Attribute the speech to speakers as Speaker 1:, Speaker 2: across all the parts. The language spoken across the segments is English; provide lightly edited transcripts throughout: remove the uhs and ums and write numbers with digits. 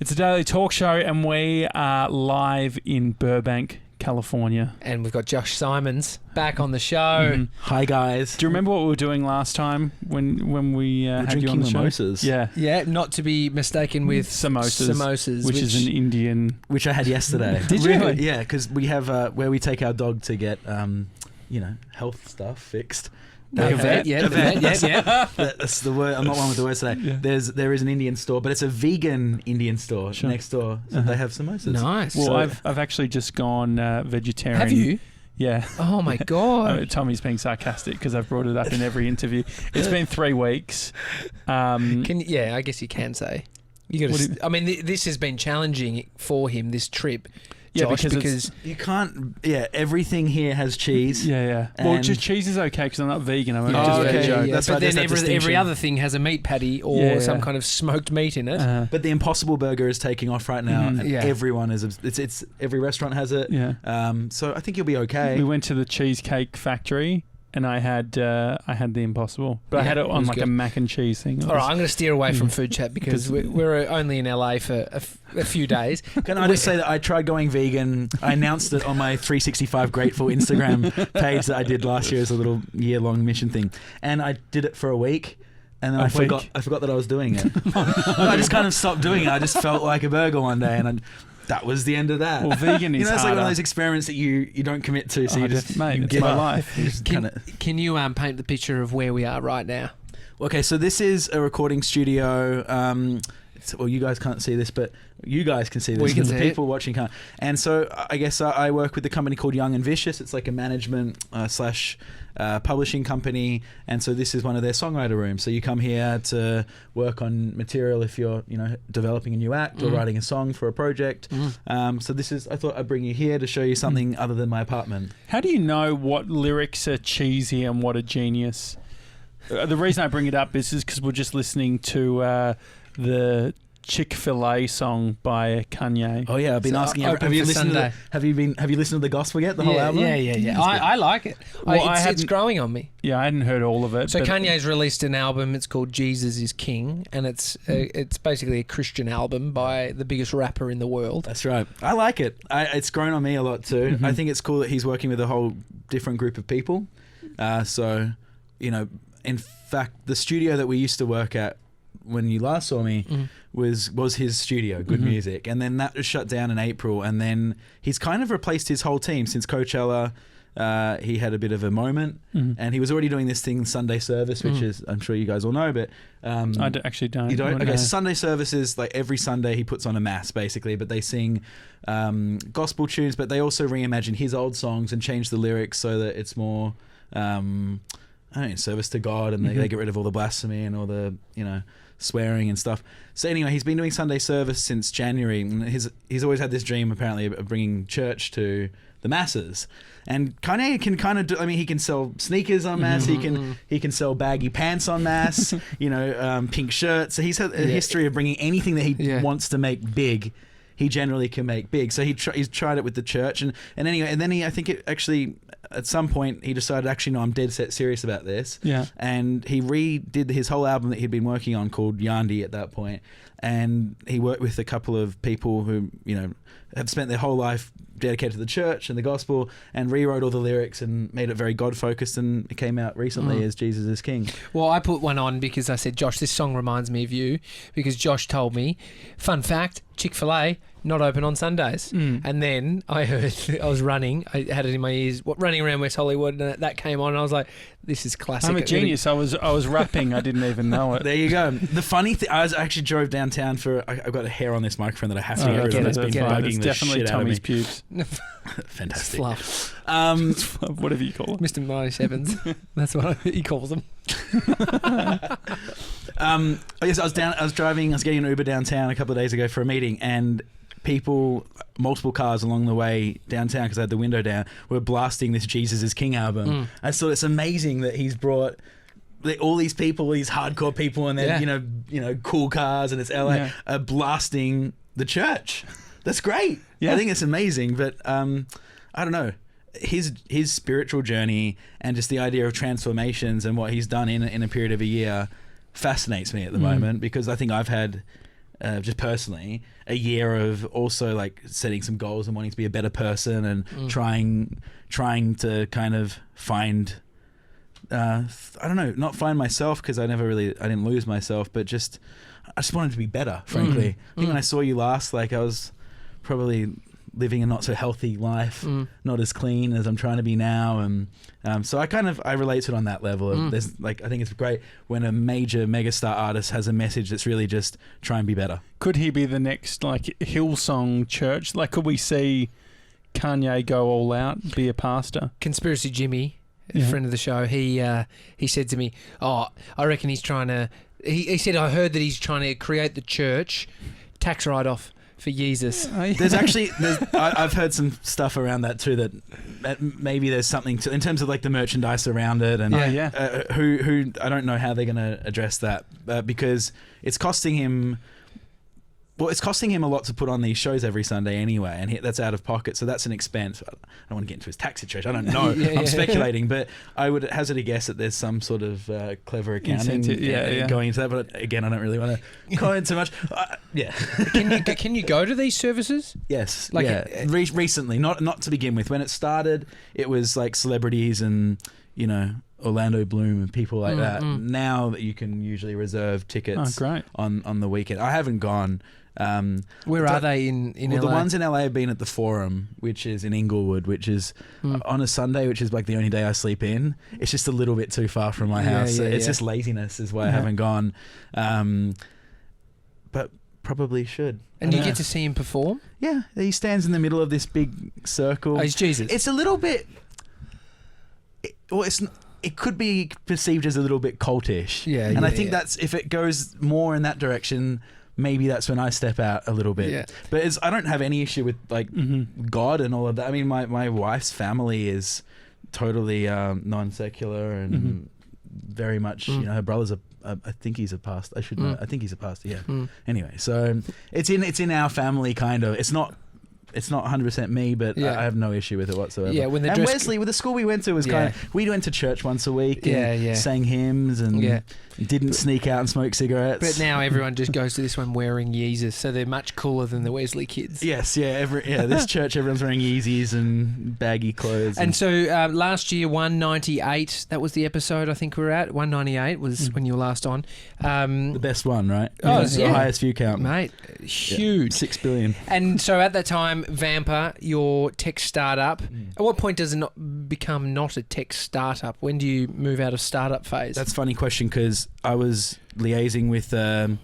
Speaker 1: It's a daily talk show, and we are live in Burbank, California.
Speaker 2: And we've got Josh Simons back on the show.
Speaker 1: Mm-hmm.
Speaker 3: Hi, guys.
Speaker 1: Do you remember what we were doing last time when we had you on the
Speaker 3: mimosas.
Speaker 1: show?
Speaker 2: Yeah, not to be mistaken with
Speaker 1: samosas, which is an Indian...
Speaker 3: Which I had yesterday.
Speaker 1: Did you?
Speaker 3: Really? Yeah, because we have where we take our dog to get, health stuff fixed.
Speaker 2: The vet, yeah.
Speaker 3: That's the word. I'm not one with the words today.
Speaker 1: Yeah.
Speaker 3: There is an Indian store, but it's a vegan Indian store next door. So they have samosas.
Speaker 2: Nice.
Speaker 1: Well, I've actually just gone vegetarian.
Speaker 2: Have you?
Speaker 1: Yeah.
Speaker 2: Oh my God.
Speaker 1: Tommy's being sarcastic because I've brought it up in every interview. It's been 3 weeks.
Speaker 2: I guess you can say. You got to. I mean, this has been challenging for him. This trip.
Speaker 1: Yeah,
Speaker 2: Josh, because
Speaker 3: you can't. Yeah, everything here has cheese.
Speaker 1: Yeah. Well, just cheese is okay because I'm not vegan. I'm
Speaker 2: just
Speaker 1: veggie.
Speaker 2: Yeah. But then every other thing has a meat patty or some kind of smoked meat in it.
Speaker 3: But the Impossible Burger is taking off right now, and
Speaker 2: Yeah.
Speaker 3: everyone is. It's every restaurant has it.
Speaker 1: Yeah.
Speaker 3: So I think you'll be okay.
Speaker 1: We went to the Cheesecake Factory. And I had the Impossible, but I had it on like a mac and cheese thing.
Speaker 2: All right, I'm going to steer away from food chat because we're only in LA for a few days.
Speaker 3: Can I just say that I tried going vegan? I announced it on my 365 Grateful Instagram page that I did last year as a little year-long mission thing, and I did it for a week. And then I forgot that I was doing it. I just kind of stopped doing it. I just felt like a burger one day, and that was the end of that.
Speaker 1: Well, vegan is
Speaker 3: it's
Speaker 1: harder.
Speaker 3: like one of those experiments that you don't commit to, so you just
Speaker 1: mate, it's
Speaker 3: give
Speaker 1: my
Speaker 3: up.
Speaker 1: life.
Speaker 2: Can you paint the picture of where we are right now?
Speaker 3: Okay, so this is a recording studio. Well, you guys can't see this, but you guys can see this.
Speaker 2: We can
Speaker 3: the
Speaker 2: see
Speaker 3: people watching can't. And so I guess I work with a company called Young and Vicious. It's like a management / publishing company. And so this is one of their songwriter rooms. So you come here to work on material if you're, developing a new act or writing a song for a project. So I thought I'd bring you here to show you something other than my apartment.
Speaker 1: How do you know what lyrics are cheesy and what are genius? The reason I bring it up is because we're just listening to the Chick-fil-A song by Kanye.
Speaker 3: Oh yeah, I've been asking. Have you listened to the gospel yet? The whole album?
Speaker 2: Yeah. I like it.
Speaker 1: Well,
Speaker 2: it's growing on me.
Speaker 1: Yeah, I hadn't heard all of it.
Speaker 2: So Kanye's released an album. It's called Jesus is King, and it's basically a Christian album by the biggest rapper in the world.
Speaker 3: That's right. I like it. It's grown on me a lot too. I think it's cool that he's working with a whole different group of people. In fact, the studio that we used to work at when you last saw me was his studio, Good Music, and then that was shut down in April, and then he's kind of replaced his whole team since Coachella. He had a bit of a moment, and he was already doing this thing, Sunday Service, which is, I'm sure you guys all know, but
Speaker 1: I actually don't.
Speaker 3: You don't?
Speaker 1: Okay,
Speaker 3: so Sunday Service is like every Sunday he puts on a mass basically, but they sing gospel tunes, but they also reimagine his old songs and change the lyrics so that it's more service to God, and they get rid of all the blasphemy and all the swearing and stuff. So anyway, he's been doing Sunday Service since January, and he's always had this dream apparently of bringing church to the masses. And Kanye can kind of do. I mean, he can sell sneakers en masse. He can sell baggy pants en masse. Pink shirts. So he's had a history of bringing anything that he wants to make big. He generally can make big. So he's tried it with the church, and then I think it actually at some point he decided, actually no, I'm dead set serious about this.
Speaker 1: Yeah.
Speaker 3: And he redid his whole album that he'd been working on called Yandi at that point, and he worked with a couple of people who have spent their whole life dedicated to the church and the gospel, and rewrote all the lyrics and made it very God focused, and it came out recently as Jesus is King.
Speaker 2: Well, I put one on because I said, Josh, this song reminds me of you, because Josh told me, fun fact, Chick-fil-A not open on Sundays. And then I heard, I was running, I had it in my ears, running around West Hollywood, and that came on, and I was like, this is classic.
Speaker 1: I'm a genius. I was rapping. I didn't even know it.
Speaker 3: There you go. The funny thing, I actually drove downtown for. I've got a hair on this microphone that I have to get rid of. It's been bugging the shit out of me.
Speaker 1: Definitely Tommy's pubes.
Speaker 3: Fantastic.
Speaker 2: Fluff.
Speaker 1: Whatever you call it.
Speaker 2: Mr. 97s. That's what he calls them.
Speaker 3: I guess I was getting an Uber downtown a couple of days ago for a meeting, and multiple cars along the way downtown, because I had the window down, were blasting this Jesus is King album. I thought it's amazing that he's brought all these people, these hardcore people, and then cool cars, and it's LA are blasting the church. That's great. I think it's amazing, but I don't know. His spiritual journey and just the idea of transformations and what he's done in a period of a year fascinates me at the moment, because I think I've had just personally a year of also like setting some goals and wanting to be a better person and trying to kind of find I don't know, not find myself, because I didn't lose myself, but I just wanted to be better, frankly. I think when I saw you last, like I was probably living a not so healthy life, not as clean as I'm trying to be now, and so I relate to it on that level. There's like, I think it's great when a major megastar artist has a message that's really just try and be better.
Speaker 1: Could he be the next like Hillsong Church? Like, could we see Kanye go all out, be a pastor?
Speaker 2: Conspiracy Jimmy, a friend of the show, he said to me, "Oh, I reckon he's trying to." He said, "I heard that he's trying to create the church tax write-off for Jesus."
Speaker 3: There's actually, I've heard some stuff around that too, that maybe there's something to, in terms of like the merchandise around it, and who I don't know how they're going to address that, because it's costing him. Well, it's costing him a lot to put on these shows every Sunday anyway, and that's out of pocket, so that's an expense. I don't want to get into his tax situation. I don't know. I'm speculating, but I would hazard a guess that there's some sort of clever accounting going into that. But again, I don't really want to comment too much.
Speaker 2: Can you go to these services?
Speaker 3: Yes. Recently, not to begin with. When it started, it was like celebrities and Orlando Bloom and people like that. Now that you can usually reserve tickets on the weekend. I haven't gone.
Speaker 2: Where are they in LA?
Speaker 3: The ones in LA have been at the Forum, which is in Inglewood, which is on a Sunday, which is like the only day I sleep in. It's just a little bit too far from my house. It's just laziness is why I haven't gone. But probably should.
Speaker 2: And you get to see him perform?
Speaker 3: Yeah. He stands in the middle of this big circle.
Speaker 2: Oh, he's Jesus.
Speaker 3: It's a little bit... It could be perceived as a little bit cultish. And I think that's, if it goes more in that direction, maybe that's when I step out a little bit. Yeah. But I don't have any issue with like God and all of that. I mean, my wife's family is totally non-secular and very much, her brother's I think he's a pastor. I should know. I think he's a pastor. Yeah. Anyway, so it's in our family kind of. It's not 100% me, but I have no issue with it whatsoever.
Speaker 2: Yeah,
Speaker 3: and Wesley, with the school we went to, was kind of, we went to church once a week and sang hymns and didn't sneak out and smoke cigarettes.
Speaker 2: But now everyone just goes to this one wearing Yeezys, so they're much cooler than the Wesley kids.
Speaker 3: Yes, this church, everyone's wearing Yeezys and baggy clothes.
Speaker 2: And so last year, 198, that was the episode I think we were at. 198 was when you were last on. The
Speaker 3: best one, right?
Speaker 2: Oh,
Speaker 3: the highest view count.
Speaker 2: Mate, huge.
Speaker 3: 6 billion.
Speaker 2: And so at that time, Vampr, your tech startup, at what point does it not become not a tech startup? When do you move out of startup phase?
Speaker 3: That's a funny question, because I was liaising with the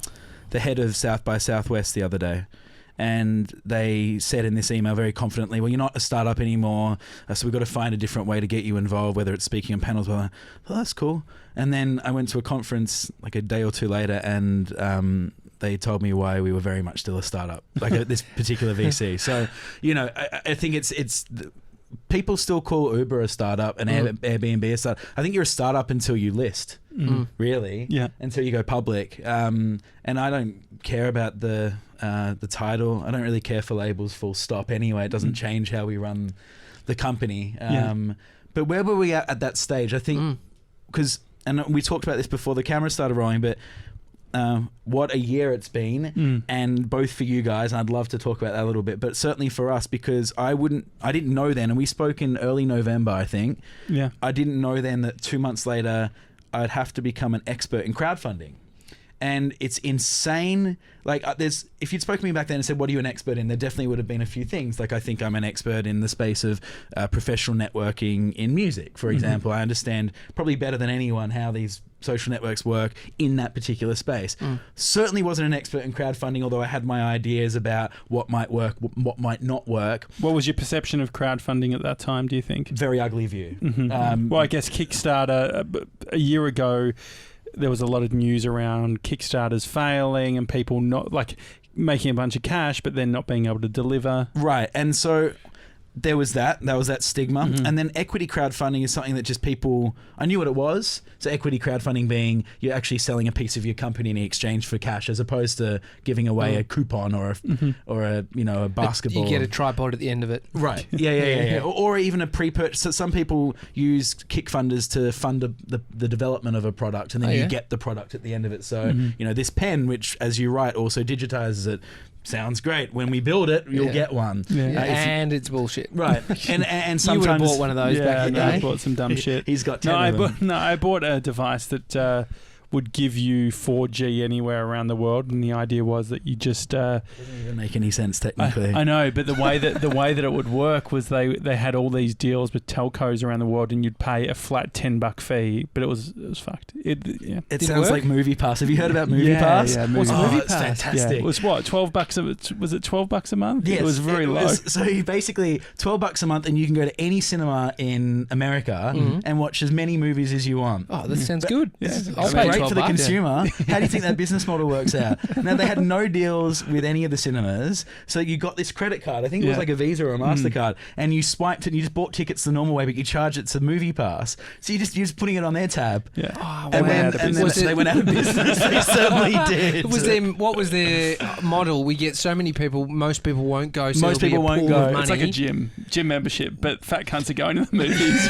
Speaker 3: head of South by Southwest the other day, and they said in this email very confidently, well, you're not a startup anymore, so we've got to find a different way to get you involved, whether it's speaking on panels. Well, that's cool. And then I went to a conference like a day or two later, and they told me why we were very much still a startup, like this particular VC. So, I think it's people still call Uber a startup and Airbnb a startup. I think you're a startup until you list, really, until you go public. And I don't care about the title. I don't really care for labels, full stop. Anyway, it doesn't change how we run the company. But where were we at that stage? I think and we talked about this before the camera started rolling, but what a year it's been, and both for you guys, and I'd love to talk about that a little bit, but certainly for us, because I didn't know then, and we spoke in early November, I think. Yeah. I didn't know then that 2 months later I'd have to become an expert in crowdfunding. And it's insane. Like, if you'd spoken to me back then and said, what are you an expert in? There definitely would have been a few things. Like, I think I'm an expert in the space of professional networking in music, for example. I understand probably better than anyone how these social networks work in that particular space. Certainly wasn't an expert in crowdfunding, although I had my ideas about what might work, what might not work.
Speaker 1: What was your perception of crowdfunding at that time, do you think?
Speaker 3: Very ugly view.
Speaker 1: Well, I guess Kickstarter, a year ago, there was a lot of news around Kickstarters failing and people not like making a bunch of cash, but then not being able to deliver.
Speaker 3: Right. And so there was that stigma. And then equity crowdfunding is something that just people, I knew what it was. So equity crowdfunding being you're actually selling a piece of your company in exchange for cash, as opposed to giving away a coupon or a a basketball.
Speaker 2: You get a tripod at the end of it.
Speaker 3: Right. Yeah. Or even a pre-purchase. So some people use kick funders to fund the development of a product, and then you get the product at the end of it. So this pen, which as you write also digitizes it, sounds great. When we build it, you'll get one.
Speaker 2: And it's bullshit.
Speaker 3: Right. And sometimes...
Speaker 2: You would have bought one of those back in the day.
Speaker 1: I bought some dumb shit.
Speaker 3: He's got 10 of them.
Speaker 1: I bought a device that would give you 4G anywhere around the world, and the idea was that you just...
Speaker 3: doesn't even make any sense technically.
Speaker 1: I know, but the way that it would work was they had all these deals with telcos around the world, and you'd pay a flat $10 fee, but it was fucked.
Speaker 3: It sounds like MoviePass. Have you heard about MoviePass?
Speaker 1: Yeah,
Speaker 3: What's
Speaker 1: MoviePass?
Speaker 3: It's fantastic.
Speaker 1: Yeah. It was what, $12 was it $12 a month?
Speaker 3: Yes,
Speaker 1: it was very low.
Speaker 3: So you basically $12 a month, and you can go to any cinema in America and watch as many movies as you want.
Speaker 2: Oh, that sounds good.
Speaker 3: Yeah.
Speaker 2: I'll
Speaker 3: It's
Speaker 2: pay
Speaker 3: great for the
Speaker 2: $12.
Speaker 3: consumer. How do you think that business model works out? Now, they had no deals with any of the cinemas, so you got this credit card. I think it was like a Visa or a MasterCard, and you swiped it and you just bought tickets the normal way, but you charge it to MoviePass. So you're just putting it on their tab.
Speaker 1: Yeah.
Speaker 2: Oh,
Speaker 3: And then they went out of business. They certainly did.
Speaker 2: What was their model? We get so many people, most people won't go. So
Speaker 3: Most people won't go.
Speaker 1: It's like a gym membership, but fat cunts are going to the movies.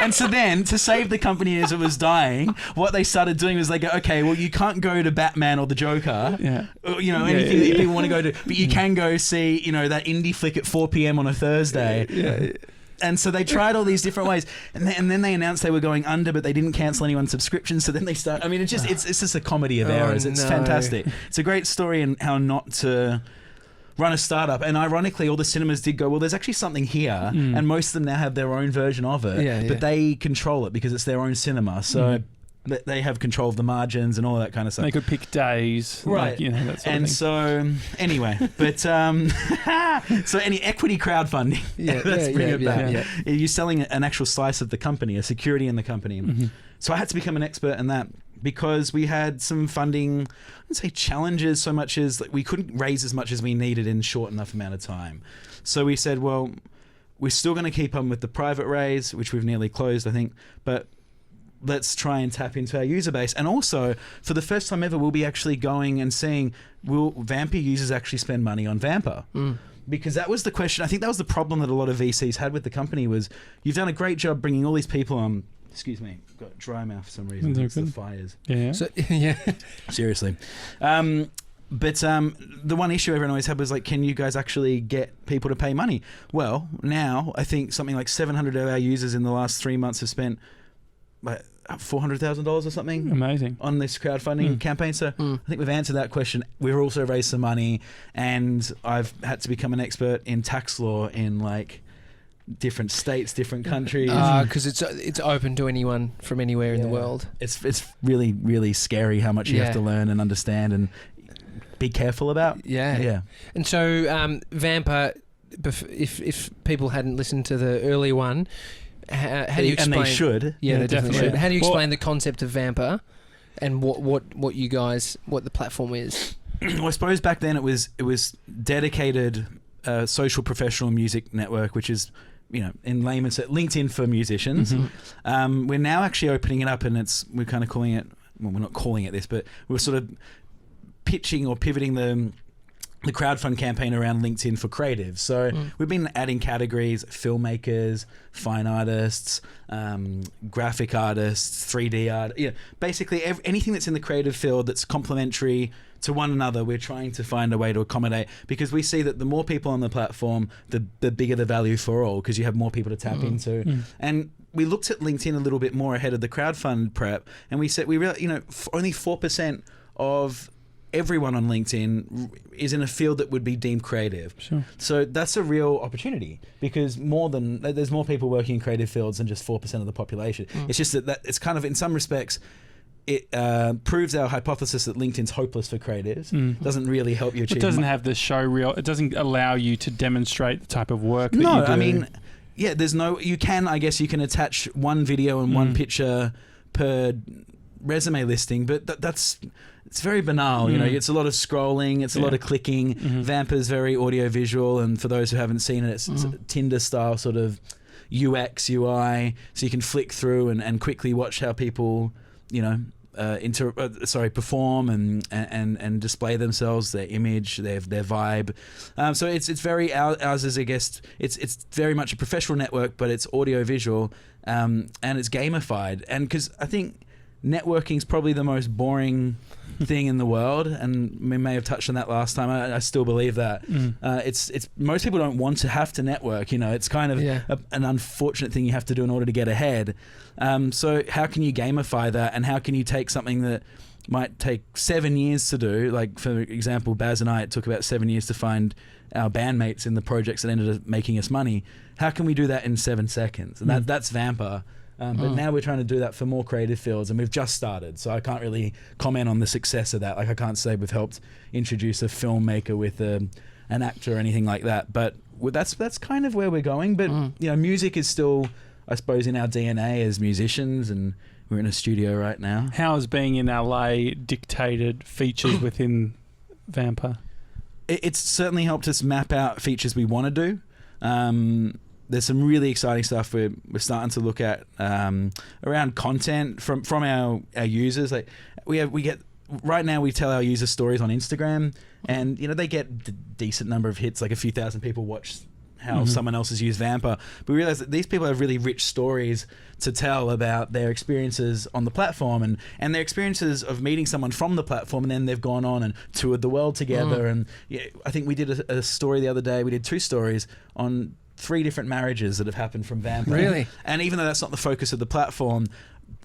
Speaker 3: and so then to save the company as it was dying, what they started doing was they go, okay, well, you can't go to Batman or the Joker, anything that people want to go to, but you can go see that indie flick at 4 p.m. on a Thursday. And so they tried all these different ways, and then they announced they were going under, but they didn't cancel anyone's subscriptions. So then they start. I mean, it's just a comedy of errors. It's fantastic. It's a great story in how not to run a startup. And ironically, all the cinemas did go, well, there's actually something here, and most of them now have their own version of it, but they control it because it's their own cinema. So they have control of the margins and all that kind of stuff.
Speaker 1: They could pick days,
Speaker 3: right?
Speaker 1: That sort
Speaker 3: and
Speaker 1: of thing.
Speaker 3: So anyway, but so any equity crowdfunding, let's bring it back. You're selling an actual slice of the company, a security in the company. So I had to become an expert in that because we had some funding, I wouldn't say challenges so much as we couldn't raise as much as we needed in a short enough amount of time. So we said, well, we're still going to keep on with the private raise, which we've nearly closed, I think, but let's try and tap into our user base. And also, for the first time ever, we'll be actually going and seeing, will Vampr users actually spend money on Vampr? Because that was the question. I think that was the problem that a lot of VCs had with the company was, you've done a great job bringing all these people on. Excuse me, got dry mouth for some reason. It's the fires.
Speaker 1: Yeah.
Speaker 2: So,
Speaker 3: Seriously. But the one issue everyone always had was like, can you guys actually get people to pay money? Well, now I think something like 700 of our users in the last 3 months have spent like $400,000 or something.
Speaker 1: Amazing.
Speaker 3: On this crowdfunding campaign. So I think we've answered that question. We've also raised some money, and I've had to become an expert in tax law in like different states, different countries.
Speaker 2: Because it's open to anyone from anywhere in the world.
Speaker 3: It's really, really scary how much you have to learn and understand and be careful about.
Speaker 2: Yeah. And so Vampr, if people hadn't listened to the early one, how do you explain? And
Speaker 3: they should.
Speaker 2: Yeah, they definitely should. How do you explain the concept of Vampr and what the platform is?
Speaker 3: Well, I suppose back then it was dedicated social professional music network, which is, in layman's terms, LinkedIn for musicians. We're now actually opening it up, and we're kind of calling it. Well, we're not calling it this, but we're sort of pitching or pivoting the crowdfund campaign around LinkedIn for creatives. So we've been adding categories: filmmakers, fine artists, graphic artists, 3D art. Basically anything that's in the creative field that's complementary to one another. We're trying to find a way to accommodate, because we see that the more people on the platform, the bigger the value for all, because you have more people to tap into. And we looked at LinkedIn a little bit more ahead of the crowdfund prep, and we said only 4% of everyone on LinkedIn is in a field that would be deemed creative.
Speaker 1: Sure.
Speaker 3: So that's a real opportunity, because there's more people working in creative fields than just 4% of the population. It's just that it's kind of, in some respects, it proves our hypothesis that LinkedIn's hopeless for creatives. Doesn't really help you achieve.
Speaker 1: It doesn't have the show reel. It doesn't allow you to demonstrate the type of work that you do.
Speaker 3: No, I mean, there's no. You can attach one video and one picture per resume listing, but it's very banal. You know, it's a lot of scrolling, it's a lot of clicking. Vampr's very audio visual, and for those who haven't seen it, it's a Tinder style sort of UX UI, so you can flick through and quickly watch how people, you know, perform and display themselves, their image, their vibe. So it's very, ours is, I guess, it's very much a professional network, but it's audio visual, and it's gamified. And because I think networking is probably the most boring thing in the world, and we may have touched on that last time. I still believe that. It's most people don't want to have to network. You know, it's kind of an unfortunate thing you have to do in order to get ahead. So how can you gamify that, and how can you take something that might take 7 years to do, like for example, Baz and I, it took about 7 years to find our bandmates in the projects that ended up making us money. How can we do that in 7 seconds? And that's Vampr. But now we're trying to do that for more creative fields, and we've just started, so I can't really comment on the success of that. Like, I can't say we've helped introduce a filmmaker with an actor or anything like that, but that's kind of where we're going. But you know, music is still, I suppose, in our DNA as musicians, and we're in a studio right now.
Speaker 1: How has being in LA dictated features within Vampr?
Speaker 3: It's certainly helped us map out features we want to do. There's some really exciting stuff we're starting to look at around content from our users. Like we get right now, we tell our user stories on Instagram, and you know, they get a decent number of hits, like a few thousand people watch how someone else has used Vampr. But we realize that these people have really rich stories to tell about their experiences on the platform, and their experiences of meeting someone from the platform, and then they've gone on and toured the world together. And I think we did a story the other day. We did 2 stories on 3 different marriages that have happened from Vampr.
Speaker 2: Really?
Speaker 3: And even though that's not the focus of the platform,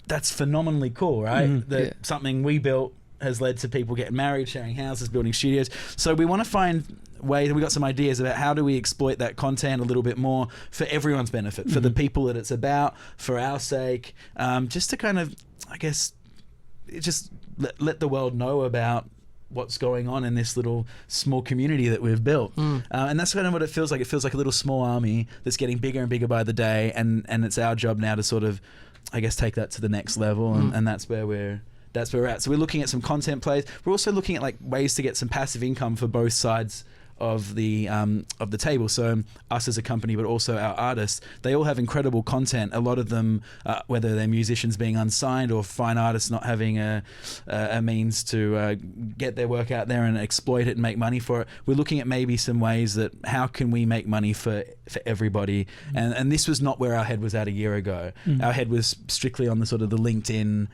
Speaker 3: that's phenomenally cool, right? That something we built has led to people getting married, sharing houses, building studios. So we want to find ways, we got some ideas about how do we exploit that content a little bit more for everyone's benefit, for the people that it's about, for our sake, just to kind of, I guess, just let the world know about what's going on in this little small community that we've built. And that's kind of what it feels like. It feels like a little small army that's getting bigger and bigger by the day, and it's our job now to sort of, I guess, take that to the next level, and that's where we're at. So we're looking at some content plays. We're also looking at like ways to get some passive income for both sides of the table. So us as a company, but also our artists, they all have incredible content. A lot of them, whether they're musicians being unsigned or fine artists not having a means to get their work out there and exploit it and make money for it. We're looking at maybe some ways that how can we make money for everybody. And this was not where our head was at a year ago. Our head was strictly on the sort of the LinkedIn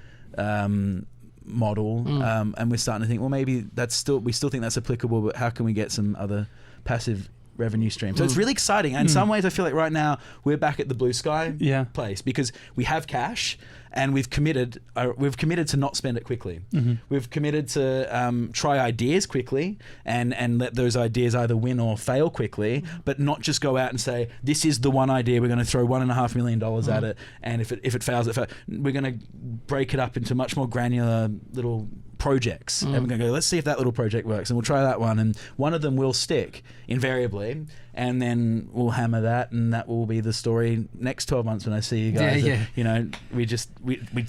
Speaker 3: model, and we're starting to think, well, maybe we still think that's applicable, but how can we get some other passive revenue streams? So it's really exciting. And in some ways, I feel like right now we're back at the blue sky place, because we have cash and we've committed to not spend it quickly. We've committed to try ideas quickly and let those ideas either win or fail quickly, but not just go out and say, this is the one idea, we're going to throw $1.5 million at it, and if it fails, we're going to break it up into much more granular little projects, and we're going to go, let's see if that little project works, and we'll try that one, and one of them will stick invariably, and then we'll hammer that, and that will be the story next 12 months when I see you guys. You know, we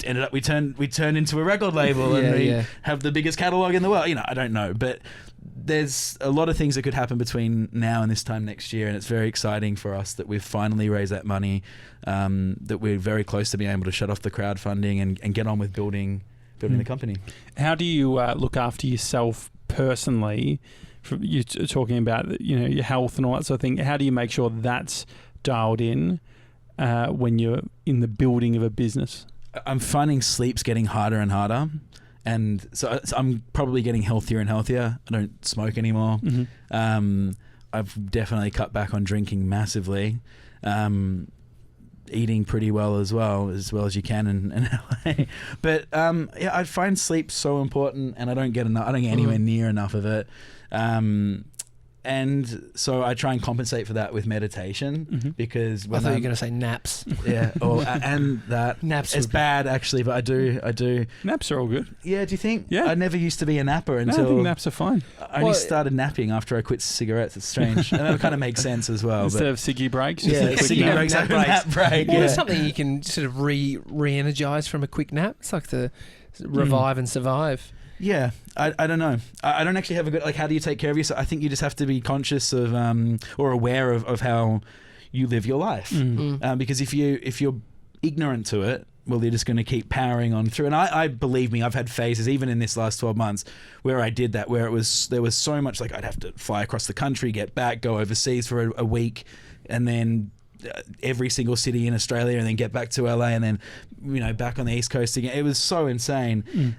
Speaker 3: ended up, we turned into a record label, and we have the biggest catalog in the world. You know, I don't know, but there's a lot of things that could happen between now and this time next year, and it's very exciting for us that we've finally raised that money, that we're very close to being able to shut off the crowdfunding and get on with building the company. How
Speaker 1: do you look after yourself personally? You're talking about, you know, your health and all that sort of thing. How do you make sure that's dialed in when you're in the building of a business? I'm finding sleep's getting harder and harder, and so I'm probably getting healthier and healthier. I don't smoke anymore. I've definitely cut back on drinking massively. Eating pretty well as well as you can in LA. But I find sleep so important, and I don't get anywhere near enough of it. And so I try and compensate for that with meditation, because when
Speaker 2: I thought you were going to say naps.
Speaker 3: Yeah, and that
Speaker 2: naps.
Speaker 3: It's bad actually, but I do.
Speaker 1: Naps are all good.
Speaker 3: Yeah, do you think?
Speaker 1: Yeah.
Speaker 3: I never used to be a napper until.
Speaker 1: No, I think naps are fine.
Speaker 3: I only started napping after I quit cigarettes. It's strange, and that kind of makes sense as well.
Speaker 1: Instead of ciggy breaks,
Speaker 3: ciggy breaks, nap break.
Speaker 2: Well, it's something you can sort of re-energize from a quick nap. It's like the revive and survive.
Speaker 3: Yeah, I don't know. I don't actually have a good, like, how do you take care of yourself? I think you just have to be conscious of or aware of how you live your life. Because if you're ignorant to it, well, you're just going to keep powering on through. And I believe me, I've had phases, even in this last 12 months, where I did that, where there was so much, like, I'd have to fly across the country, get back, go overseas for a week, and then every single city in Australia, and then get back to LA, and then, you know, back on the East Coast again. It was so insane.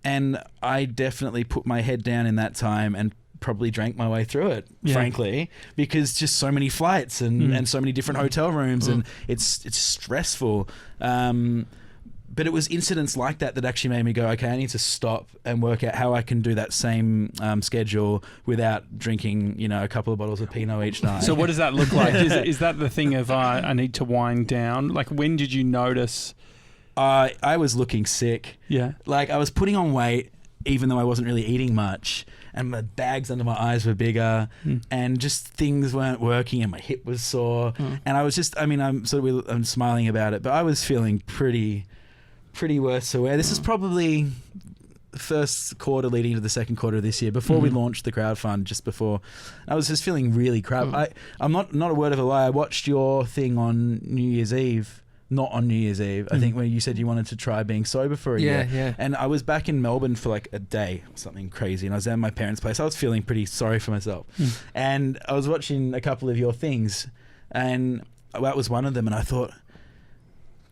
Speaker 3: And I definitely put my head down in that time and probably drank my way through it, frankly, because just so many flights and so many different hotel rooms, and it's stressful. But it was incidents like that actually made me go, okay, I need to stop and work out how I can do that same schedule without drinking, you know, a couple of bottles of Pinot each night.
Speaker 1: So what does that look like? Is that the thing of I need to wind down? Like, when did you notice?
Speaker 3: I was looking sick.
Speaker 1: Yeah.
Speaker 3: Like, I was putting on weight even though I wasn't really eating much, and my bags under my eyes were bigger, and just things weren't working, and my hip was sore. And I was just, I mean, I'm smiling about it, but I was feeling pretty worse aware. This is probably the first quarter leading into the second quarter of this year, before we launched the crowdfund, just before. I was just feeling really crap. I'm not a word of a lie. I watched your thing on New Year's Eve. Not on New Year's Eve, I think, where you said you wanted to try being sober for a year.
Speaker 2: Yeah.
Speaker 3: And I was back in Melbourne for like a day, something crazy, and I was at my parents' place. I was feeling pretty sorry for myself. And I was watching a couple of your things, and that was one of them, and I thought,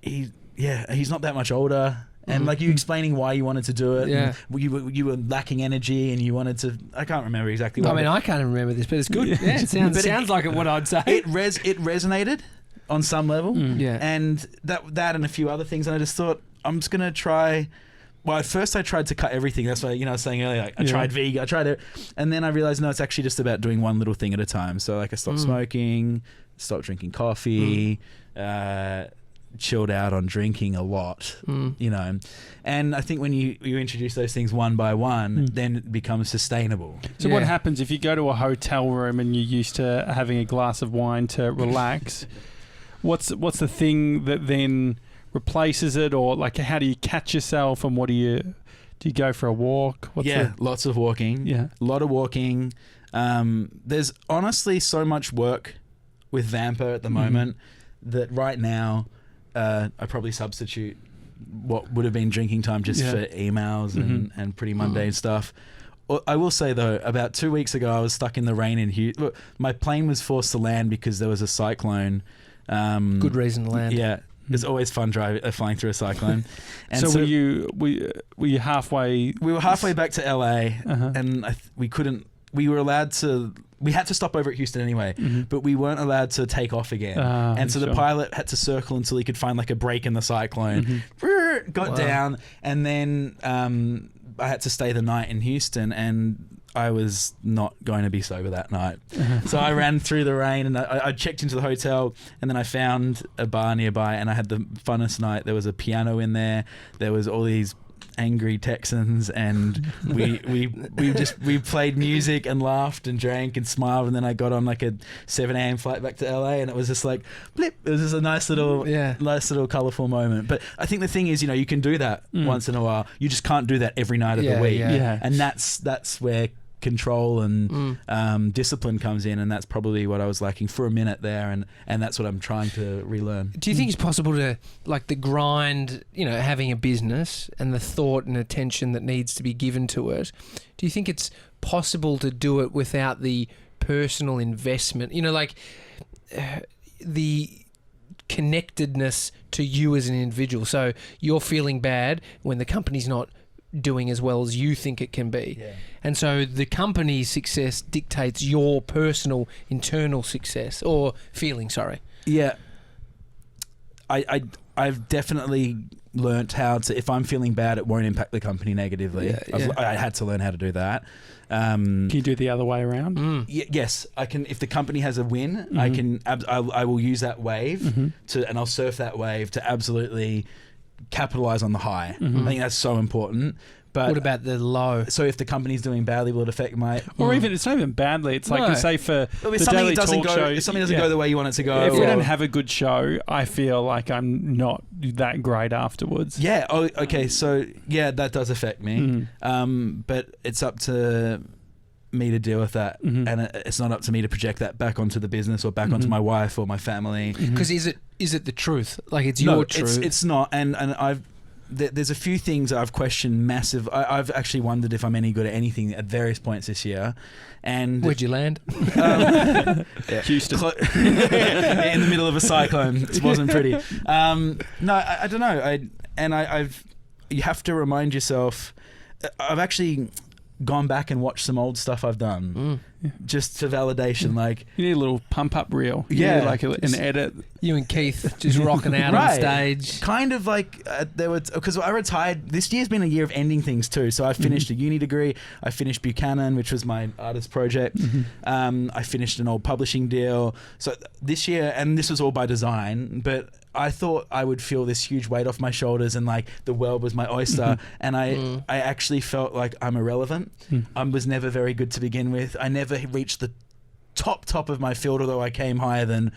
Speaker 3: he's not that much older. And like you explaining why you wanted to do it, and you were lacking energy, and you wanted to. I can't remember exactly what.
Speaker 2: I mean, I can't remember this, but it's good. Yeah, it sounds like what I'd say.
Speaker 3: It resonated on some level, and that and a few other things, and I just thought, I'm just gonna try. Well, at first I tried to cut everything. That's why, you know, I was saying earlier, like, I tried vegan, I tried it, and then I realized, no, it's actually just about doing one little thing at a time. So like I stopped smoking, stopped drinking coffee, chilled out on drinking a lot, you know. And I think when you introduce those things one by one, then it becomes sustainable.
Speaker 1: So what happens if you go to a hotel room and you're used to having a glass of wine to relax? What's the thing that then replaces it, or like how do you catch yourself, and what do you go for a walk?
Speaker 3: Lots of walking. A lot of walking. There's honestly so much work with Vampr at the moment that right now I probably substitute what would have been drinking time just for emails and pretty mundane stuff. I will say though, about 2 weeks ago I was stuck in the rain in Houston. My plane was forced to land because there was a cyclone.
Speaker 2: Good reason to land.
Speaker 3: Yeah, it's always fun flying through a cyclone. And
Speaker 1: so were you halfway?
Speaker 3: We were halfway back to LA, and we couldn't. We were allowed to. We had to stop over at Houston anyway, but we weren't allowed to take off again. And so the pilot had to circle until he could find like a break in the cyclone. Got down, and then I had to stay the night in Houston, and I was not going to be sober that night. So I ran through the rain, and I checked into the hotel, and then I found a bar nearby, and I had the funnest night. There was a piano in there. There was all these angry Texans, and we played music and laughed and drank and smiled, and then I got on like a 7 a.m. flight back to LA, and it was just like blip. It was just a nice little colourful moment. But I think the thing is, you know, you can do that once in a while. You just can't do that every night of the week. And that's where control and discipline comes in, and that's probably what I was lacking for a minute there, and that's what I'm trying to relearn.
Speaker 2: Do you think it's possible to, like, the grind, you know, having a business and the thought and attention that needs to be given to it, do you think it's possible to do it without the personal investment, you know, like the connectedness to you as an individual? So you're feeling bad when the company's not doing as well as you think it can be. And so the company's success dictates your personal internal success or feeling, sorry.
Speaker 3: I've definitely learnt how to, if I'm feeling bad, it won't impact the company negatively. I had to learn how to do that.
Speaker 1: Can you do it the other way around?
Speaker 3: Yes, I can. If the company has a win, I can. I will use that wave and I'll surf that wave to absolutely capitalize on the high.
Speaker 1: Mm-hmm.
Speaker 3: I think that's so important. But
Speaker 2: What about the low?
Speaker 3: so if the company's doing badly, will it affect my?
Speaker 1: Or even it's not even badly. It's like
Speaker 2: No.
Speaker 1: we say for
Speaker 3: Well, if
Speaker 1: the
Speaker 3: something
Speaker 1: Daily
Speaker 3: doesn't
Speaker 1: Talk
Speaker 3: go,
Speaker 1: Show.
Speaker 3: if something doesn't go the way you want it to go,
Speaker 1: if we
Speaker 3: or-
Speaker 1: don't have a good show, I feel like I'm not that great afterwards.
Speaker 3: yeah. Oh, okay. So yeah, that does affect me. But it's up to me to deal with that, and it's not up to me to project that back onto the business or back onto my wife or my family.
Speaker 2: Because is it the truth? Like it's
Speaker 3: No,
Speaker 2: your truth.
Speaker 3: it's not. And there's a few things that I've questioned massive. I've actually wondered if I'm any good at anything at various points this year. And
Speaker 2: Where'd you land?
Speaker 1: Houston.
Speaker 3: in the middle of a cyclone. It wasn't pretty. No, I don't know. I've you have to remind yourself. I've actually gone back and watched some old stuff I've done just for validation. Like
Speaker 1: You need a little pump up reel. You
Speaker 3: Yeah.
Speaker 1: need like an edit.
Speaker 2: You and Keith just rocking out on
Speaker 3: Right.
Speaker 2: stage.
Speaker 3: kind of like there were, because I retired. This year's been a year of ending things too. So I finished a uni degree. I finished Buchanan, which was my artist project. I finished an old publishing deal. So this year, and this was all by design, but I thought I would feel this huge weight off my shoulders and like the world was my oyster. And I actually felt like I'm irrelevant. I was never very good to begin with. I never reached the top of my field, although I came higher than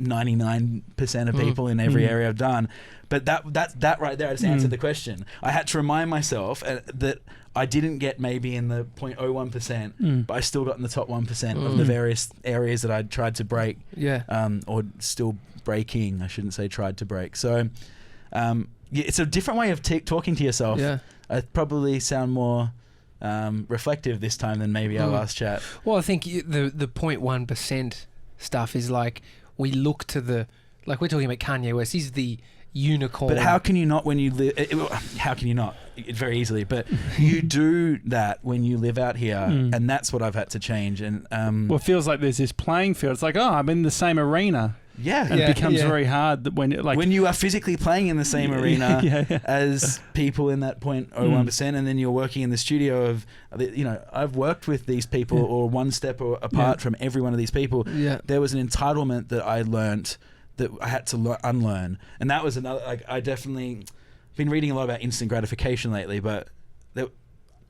Speaker 3: 99% of people in every area I've done. But that right there, I just answered the question. I had to remind myself that I didn't get maybe in the 0.01%, but I still got in the top 1% of the various areas that I'd tried to break.
Speaker 2: Yeah.
Speaker 3: Or still breaking. I shouldn't say tried to break. So yeah, it's a different way of talking to yourself.
Speaker 2: Yeah.
Speaker 3: I probably sound more reflective this time than maybe our last chat.
Speaker 2: Well, I think the 0.1% stuff is like we look to the, like we're talking about Kanye West. He's the unicorn.
Speaker 3: But how can you not when you live? How can you not? Very easily. But you do that when you live out here, and that's what I've had to change. And
Speaker 1: Well, it feels like there's this playing field. It's like, oh, I'm in the same arena.
Speaker 3: yeah,
Speaker 1: And it becomes very hard that when
Speaker 3: when you are physically playing in the same arena as people in that 0.01%, and then you're working in the studio of, I've worked with these people or one step apart from every one of these people.
Speaker 2: Yeah.
Speaker 3: There was an entitlement that I learnt that I had to unlearn, and that was another. Like I definitely been reading a lot about instant gratification lately, but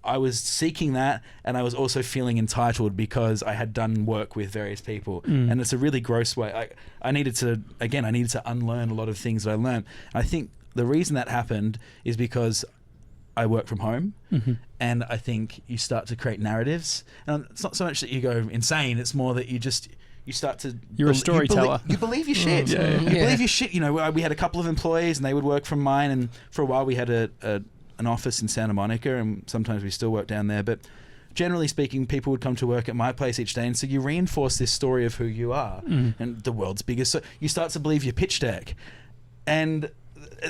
Speaker 3: I was seeking that, and I was also feeling entitled because I had done work with various people, and it's a really gross way. I needed to unlearn a lot of things that I learned. I think the reason that happened is because I work from home, and I think you start to create narratives, and it's not so much that you go insane; it's more that you start to...
Speaker 1: You're a storyteller.
Speaker 3: You believe your shit. You believe your shit. We had a couple of employees and they would work from mine, and for a while we had an office in Santa Monica, and sometimes we still work down there. But generally speaking, people would come to work at my place each day, and so you reinforce this story of who you are and the world's biggest. So you start to believe your pitch deck, and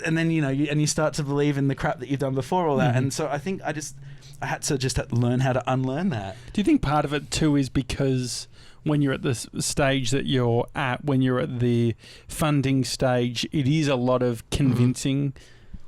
Speaker 3: then you start to believe in the crap that you've done before all that. And so I think I had to learn how to unlearn that.
Speaker 1: Do you think part of it too is because when you're at the stage that you're at, when you're at the funding stage, it is a lot of convincing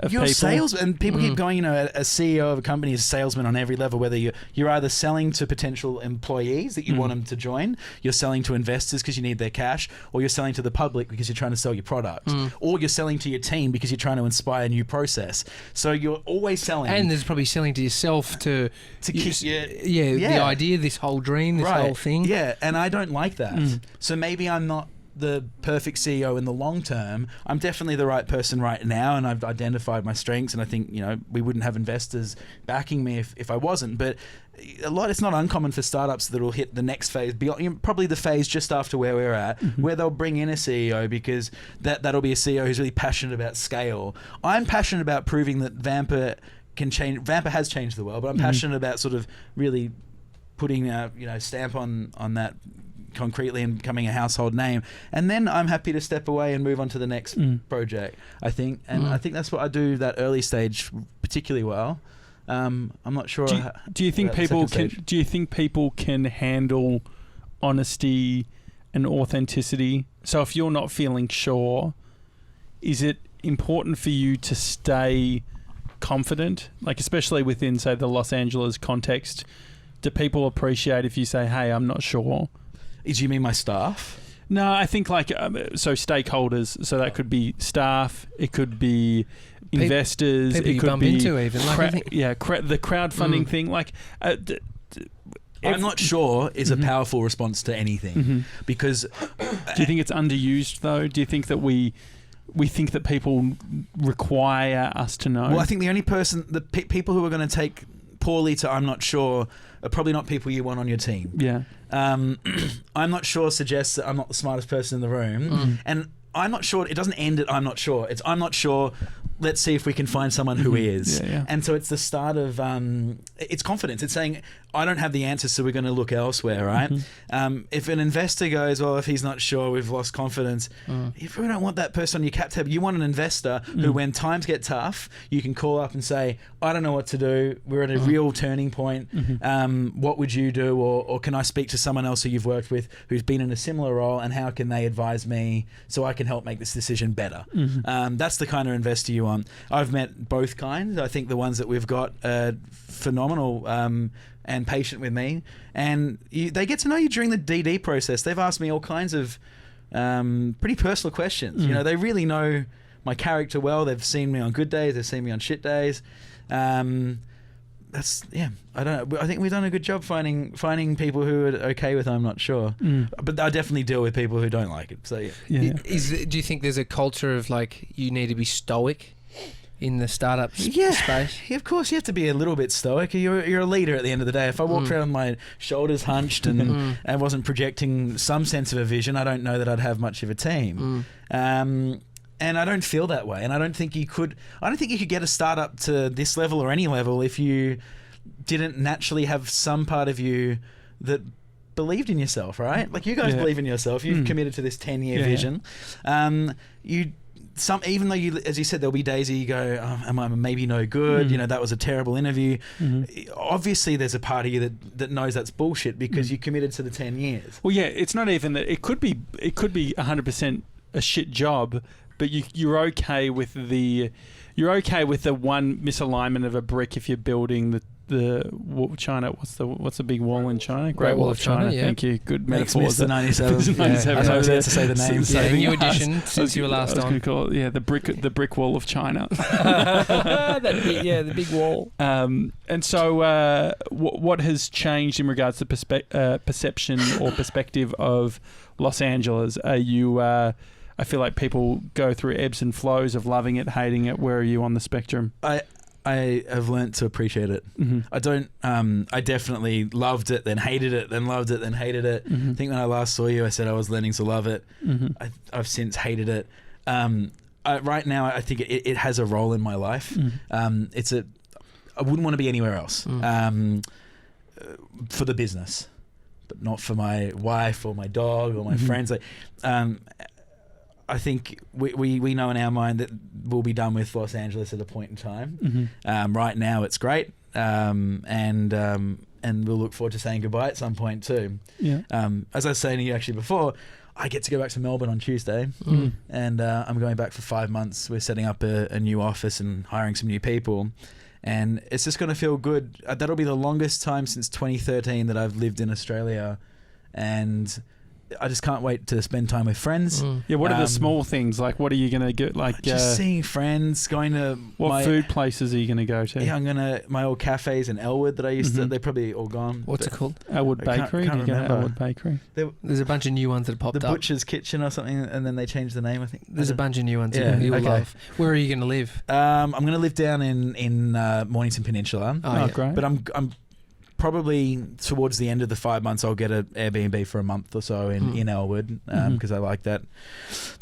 Speaker 1: of
Speaker 3: You're
Speaker 1: people?
Speaker 3: sales, and people keep going, a CEO of a company is a salesman on every level, whether you're either selling to potential employees that you want them to join, you're selling to investors because you need their cash, or you're selling to the public because you're trying to sell your product, or you're selling to your team because you're trying to inspire a new process. So you're always selling.
Speaker 2: And there's probably selling to yourself to
Speaker 3: keep
Speaker 2: the idea, this whole dream, this whole thing.
Speaker 3: Yeah, and I don't like that. So maybe I'm not the perfect CEO in the long term. I'm definitely the right person right now, and I've identified my strengths, and I think we wouldn't have investors backing me if I wasn't. But it's not uncommon for startups that will hit the next phase beyond, probably the phase just after where we're at, where they'll bring in a CEO because that'll be a CEO who's really passionate about scale. I'm passionate about proving that Vampr can change. Vampr has changed the world, but I'm passionate about sort of really putting a stamp on that concretely and becoming a household name, and then I'm happy to step away and move on to the next project, I think. And I think that's what I do that early stage particularly well. I'm not sure.
Speaker 1: Do you think people can handle honesty and authenticity? So if you're not feeling sure, is it important for you to stay confident, like especially within, say, the Los Angeles context? Do people appreciate if you say, hey, I'm not sure?
Speaker 3: Do you mean my staff?
Speaker 1: No, I think like so stakeholders. So that could be staff. It could be investors.
Speaker 2: People
Speaker 1: it
Speaker 2: you
Speaker 1: could
Speaker 2: bump
Speaker 1: be
Speaker 2: into even. Like
Speaker 1: the crowdfunding thing. Like,
Speaker 3: I'm not sure is a powerful response to anything because.
Speaker 1: Do you think it's underused though? Do you think that we think that people require us to know?
Speaker 3: Well, I think the only person, people who are going to take poorly to I'm not sure are probably not people you want on your team.
Speaker 1: Yeah.
Speaker 3: I'm not sure suggests that I'm not the smartest person in the room. And I'm not sure, it doesn't end at I'm not sure. It's I'm not sure, let's see if we can find someone who is.
Speaker 1: Yeah.
Speaker 3: And so it's the start of, it's confidence. It's saying, I don't have the answers, so we're going to look elsewhere, right? If an investor goes, well, if he's not sure, we've lost confidence. If we don't want that person on your cap tab, you want an investor who, when times get tough, you can call up and say, I don't know what to do. We're at a real turning point. What would you do? Or can I speak to someone else who you've worked with who's been in a similar role, and how can they advise me so I can help make this decision better? That's the kind of investor you want. I've met both kinds. I think the ones that we've got are phenomenal and patient with me, and they get to know you during the DD process. They've asked me all kinds of pretty personal questions. You know, they really know my character well. They've seen me on good days. They've seen me on shit days. That's I don't know. I think we've done a good job finding people who are okay with I'm not sure. But I definitely deal with people who don't like it. So yeah.
Speaker 2: Do you think there's a culture of like you need to be stoic in the startup space?
Speaker 3: Yeah, of course you have to be a little bit stoic. You're a leader at the end of the day. If I walked around with my shoulders hunched and wasn't projecting some sense of a vision, I don't know that I'd have much of a team. And I don't feel that way. And I don't think you could get a startup to this level or any level if you didn't naturally have some part of you that believed in yourself, right? Like you guys believe in yourself. You've committed to this 10-year vision. Even though you, as you said, there'll be days that you go, oh, am I maybe no good? You know, that was a terrible interview. Obviously, there's a part of you that knows that's bullshit because you committed to the 10 years.
Speaker 1: Well, yeah, it's not even that. It could be 100% a shit job, but you're okay with the one misalignment of a brick if you're building the China. What's the big wall in China? Great Wall of China. Yeah. Thank you. Good metaphor.
Speaker 3: Mr. 97. I was there to say the name.
Speaker 2: Yeah, new edition since you were last on.
Speaker 1: I was going to call it the brick wall of China.
Speaker 2: The big wall.
Speaker 1: And so what has changed in regards to perception or perspective of Los Angeles? Are you? I feel like people go through ebbs and flows of loving it, hating it. Where are you on the spectrum?
Speaker 3: I have learnt to appreciate it. I don't. I definitely loved it, then hated it, then loved it, then hated it. I think when I last saw you, I said I was learning to love it. I've since hated it. Right now, I think it has a role in my life. I wouldn't want to be anywhere else for the business, but not for my wife or my dog or my friends. Like, I think we know in our mind that we'll be done with Los Angeles at a point in time. Right now, it's great, and we'll look forward to saying goodbye at some point too. Yeah. As I was saying to you actually before, I get to go back to Melbourne on Tuesday, and I'm going back for 5 months. We're setting up a new office and hiring some new people, and it's just going to feel good. That'll be the longest time since 2013 that I've lived in Australia, and I just can't wait to spend time with friends.
Speaker 1: Yeah, what are the small things? Like, what are you going to get? Like,
Speaker 3: just seeing friends, going to
Speaker 1: what food places are you going to go to?
Speaker 3: Yeah, I'm going to my old cafes in Elwood that I used to. They're probably all gone.
Speaker 2: What's it called?
Speaker 1: Elwood Bakery.
Speaker 3: Can't
Speaker 1: do you go to
Speaker 3: remember.
Speaker 1: Elwood Bakery?
Speaker 2: There's a bunch of new ones that popped up.
Speaker 3: The Butcher's Kitchen or something, and then they changed the name, I think.
Speaker 2: There's a bunch of new ones you'll love. Where are you going to live?
Speaker 3: I'm going to live down in Mornington Peninsula.
Speaker 1: Oh, great.
Speaker 3: But I'm probably towards the end of the 5 months, I'll get an Airbnb for a month or so in Elwood because I like that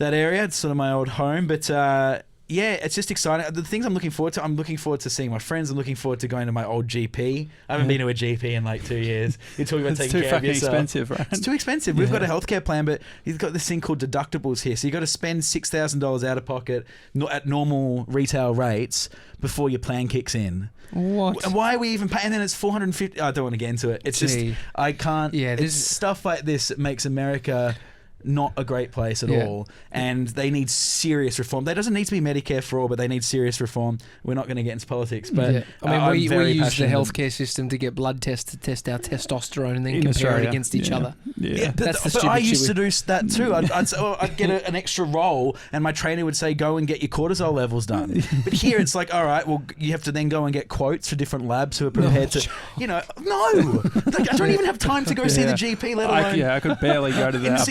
Speaker 3: area. It's sort of my old home. But yeah, it's just exciting. The things I'm looking forward to seeing my friends. I'm looking forward to going to my old GP. I haven't been to a GP in like 2 years. You're talking about taking care of yourself. It's too fucking expensive, right? It's too expensive. We've got a healthcare plan, but he's got this thing called deductibles here. So you've got to spend $6,000 out of pocket at normal retail rates before your plan kicks in.
Speaker 2: What?
Speaker 3: And why are we even paying? And then it's $450. I don't want to get into it. It's just I can't. Yeah, it's stuff like this that makes America not a great place at all, and they need serious reform. There doesn't need to be Medicare for all, but they need serious reform. We're not going to get into politics, but
Speaker 2: I mean, we use the healthcare system to get blood tests to test our testosterone and then compare it against each other.
Speaker 3: Yeah,
Speaker 2: That's
Speaker 3: but I used to do that too. I'd get an extra roll, and my trainer would say, "Go and get your cortisol levels done." But here it's like, all right, well, you have to then go and get quotes for different labs who are prepared to, no. I don't even have time to go see the GP, let alone.
Speaker 1: I could barely go to that.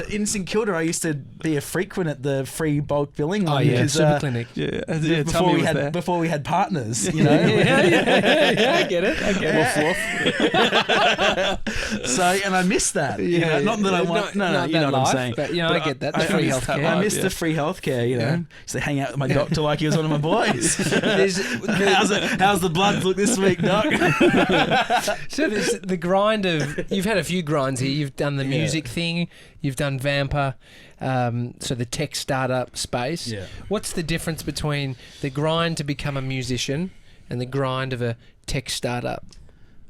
Speaker 3: In St Kilda, I used to be a frequent at the free bulk billing one.
Speaker 2: Super clinic.
Speaker 3: Before we had partners,
Speaker 2: I get it.
Speaker 3: So, and I missed that. Not that I want. No, you know what I'm saying.
Speaker 2: But I get that. The free healthcare.
Speaker 3: I missed the free healthcare. Used to hang out with my doctor like he was one of my boys. How's the blood look this week, doc?
Speaker 2: So there's the grind of. You've had a few grinds here. You've done the music thing. You've done Vampr, so the tech startup space.
Speaker 3: Yeah.
Speaker 2: What's the difference between the grind to become a musician and the grind of a tech startup?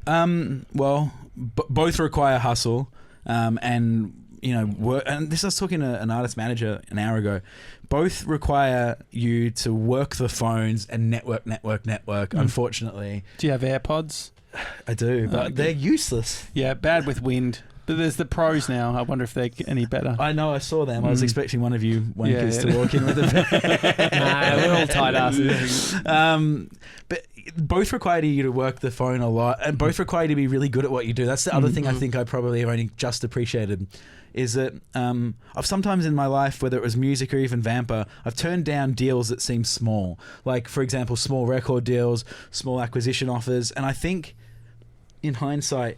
Speaker 3: Well, both require hustle, and work. And this I was talking to an artist manager an hour ago. Both require you to work the phones and network. Unfortunately,
Speaker 1: do you have AirPods?
Speaker 3: I do, but they're useless.
Speaker 1: Yeah, bad with wind. But there's the pros now. I wonder if they're any better.
Speaker 3: I know, I saw them. I was expecting one of you wankers to walk in with them.
Speaker 2: Nah, we're all tight asses.
Speaker 3: But both require you to work the phone a lot, and both require you to be really good at what you do. That's the other thing I think I probably have only just appreciated, is that I've sometimes in my life, whether it was music or even Vampr, I've turned down deals that seem small. Like, for example, small record deals, small acquisition offers. And I think, in hindsight,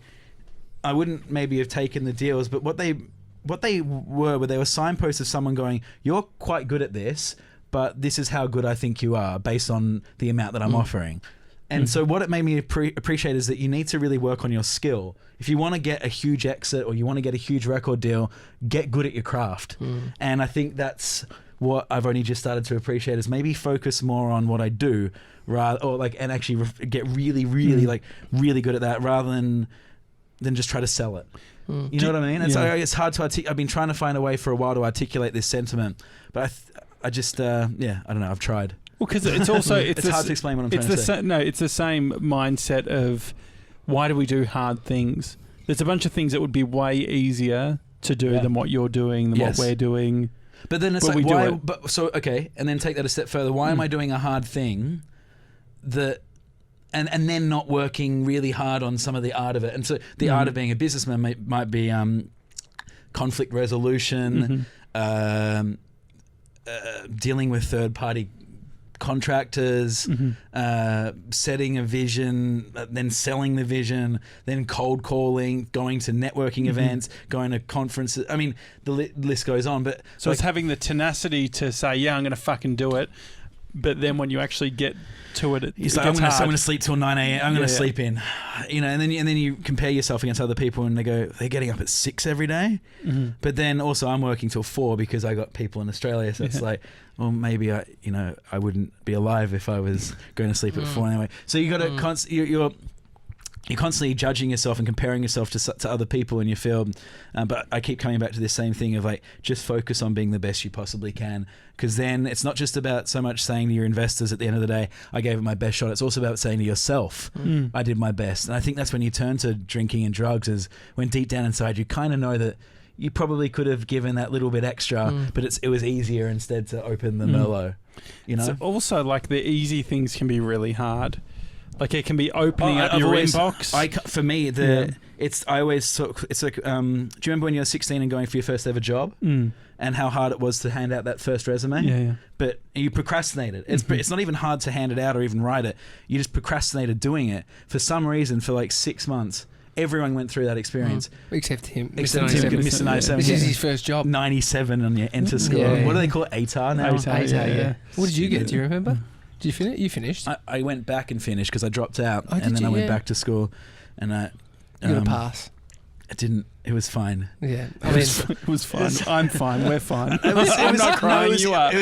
Speaker 3: I wouldn't maybe have taken the deals, but what they were signposts of someone going, "You're quite good at this, but this is how good I think you are based on the amount that I'm offering." And so what it made me appreciate is that you need to really work on your skill. If you want to get a huge exit or you want to get a huge record deal, get good at your craft. And I think that's what I've only just started to appreciate, is maybe focus more on what I do, and actually get really really good at that, rather than just try to sell it. You know what I mean? It's hard to articulate. I've been trying to find a way for a while to articulate this sentiment, but I just I don't know. I've tried.
Speaker 1: Well, because it's also
Speaker 3: it's hard to explain what I'm trying to say.
Speaker 1: It's the same mindset of why do we do hard things? There's a bunch of things that would be way easier to do than what you're doing, than what we're doing.
Speaker 3: But then it's like, why? But so okay, and then take that a step further. Why am I doing a hard thing that? And then not working really hard on some of the art of it. And so the art of being a businessman might be conflict resolution, dealing with third-party contractors, setting a vision, then selling the vision, then cold calling, going to networking events, going to conferences. I mean, the list goes on. But
Speaker 1: so it's having the tenacity to say, "Yeah, I'm going to fucking do it." But then when you actually get to it,
Speaker 3: it's like, I'm going to sleep till 9 a.m. I'm going to sleep in, and then you compare yourself against other people, and they go, they're getting up at 6 every day. But then also I'm working till 4 because I got people in Australia. So it's like, well, maybe I wouldn't be alive if I was going to sleep at 4 anyway. So you got to you're constantly judging yourself and comparing yourself to other people in your field. But I keep coming back to this same thing of like, just focus on being the best you possibly can. Because then it's not just about so much saying to your investors at the end of the day, I gave it my best shot. It's also about saying to yourself, I did my best. And I think that's when you turn to drinking and drugs, is when deep down inside you kind of know that you probably could have given that little bit extra, but it was easier instead to open the Merlot. It's
Speaker 1: also like the easy things can be really hard. Like it can be opening up your inbox.
Speaker 3: For me, I always talk. It's like, do you remember when you were 16 and going for your first ever job, and how hard it was to hand out that first resume?
Speaker 1: Yeah.
Speaker 3: But you procrastinated. It's not even hard to hand it out or even write it. You just procrastinated doing it for some reason for like 6 months. Everyone went through that experience.
Speaker 2: Except him.
Speaker 3: Mr. 97.
Speaker 2: This is his first job.
Speaker 3: 97 on your enter score. What do they call it? ATAR now?
Speaker 2: ATAR, yeah. What did you get? Do you remember? Did you finish? You finished?
Speaker 3: I went back and finished because I dropped out, and then I went back to school, and I
Speaker 2: got a pass.
Speaker 3: I didn't. It was fine.
Speaker 2: Yeah,
Speaker 1: it was fine. I'm fine. We're fine. I'm not crying you up.
Speaker 3: It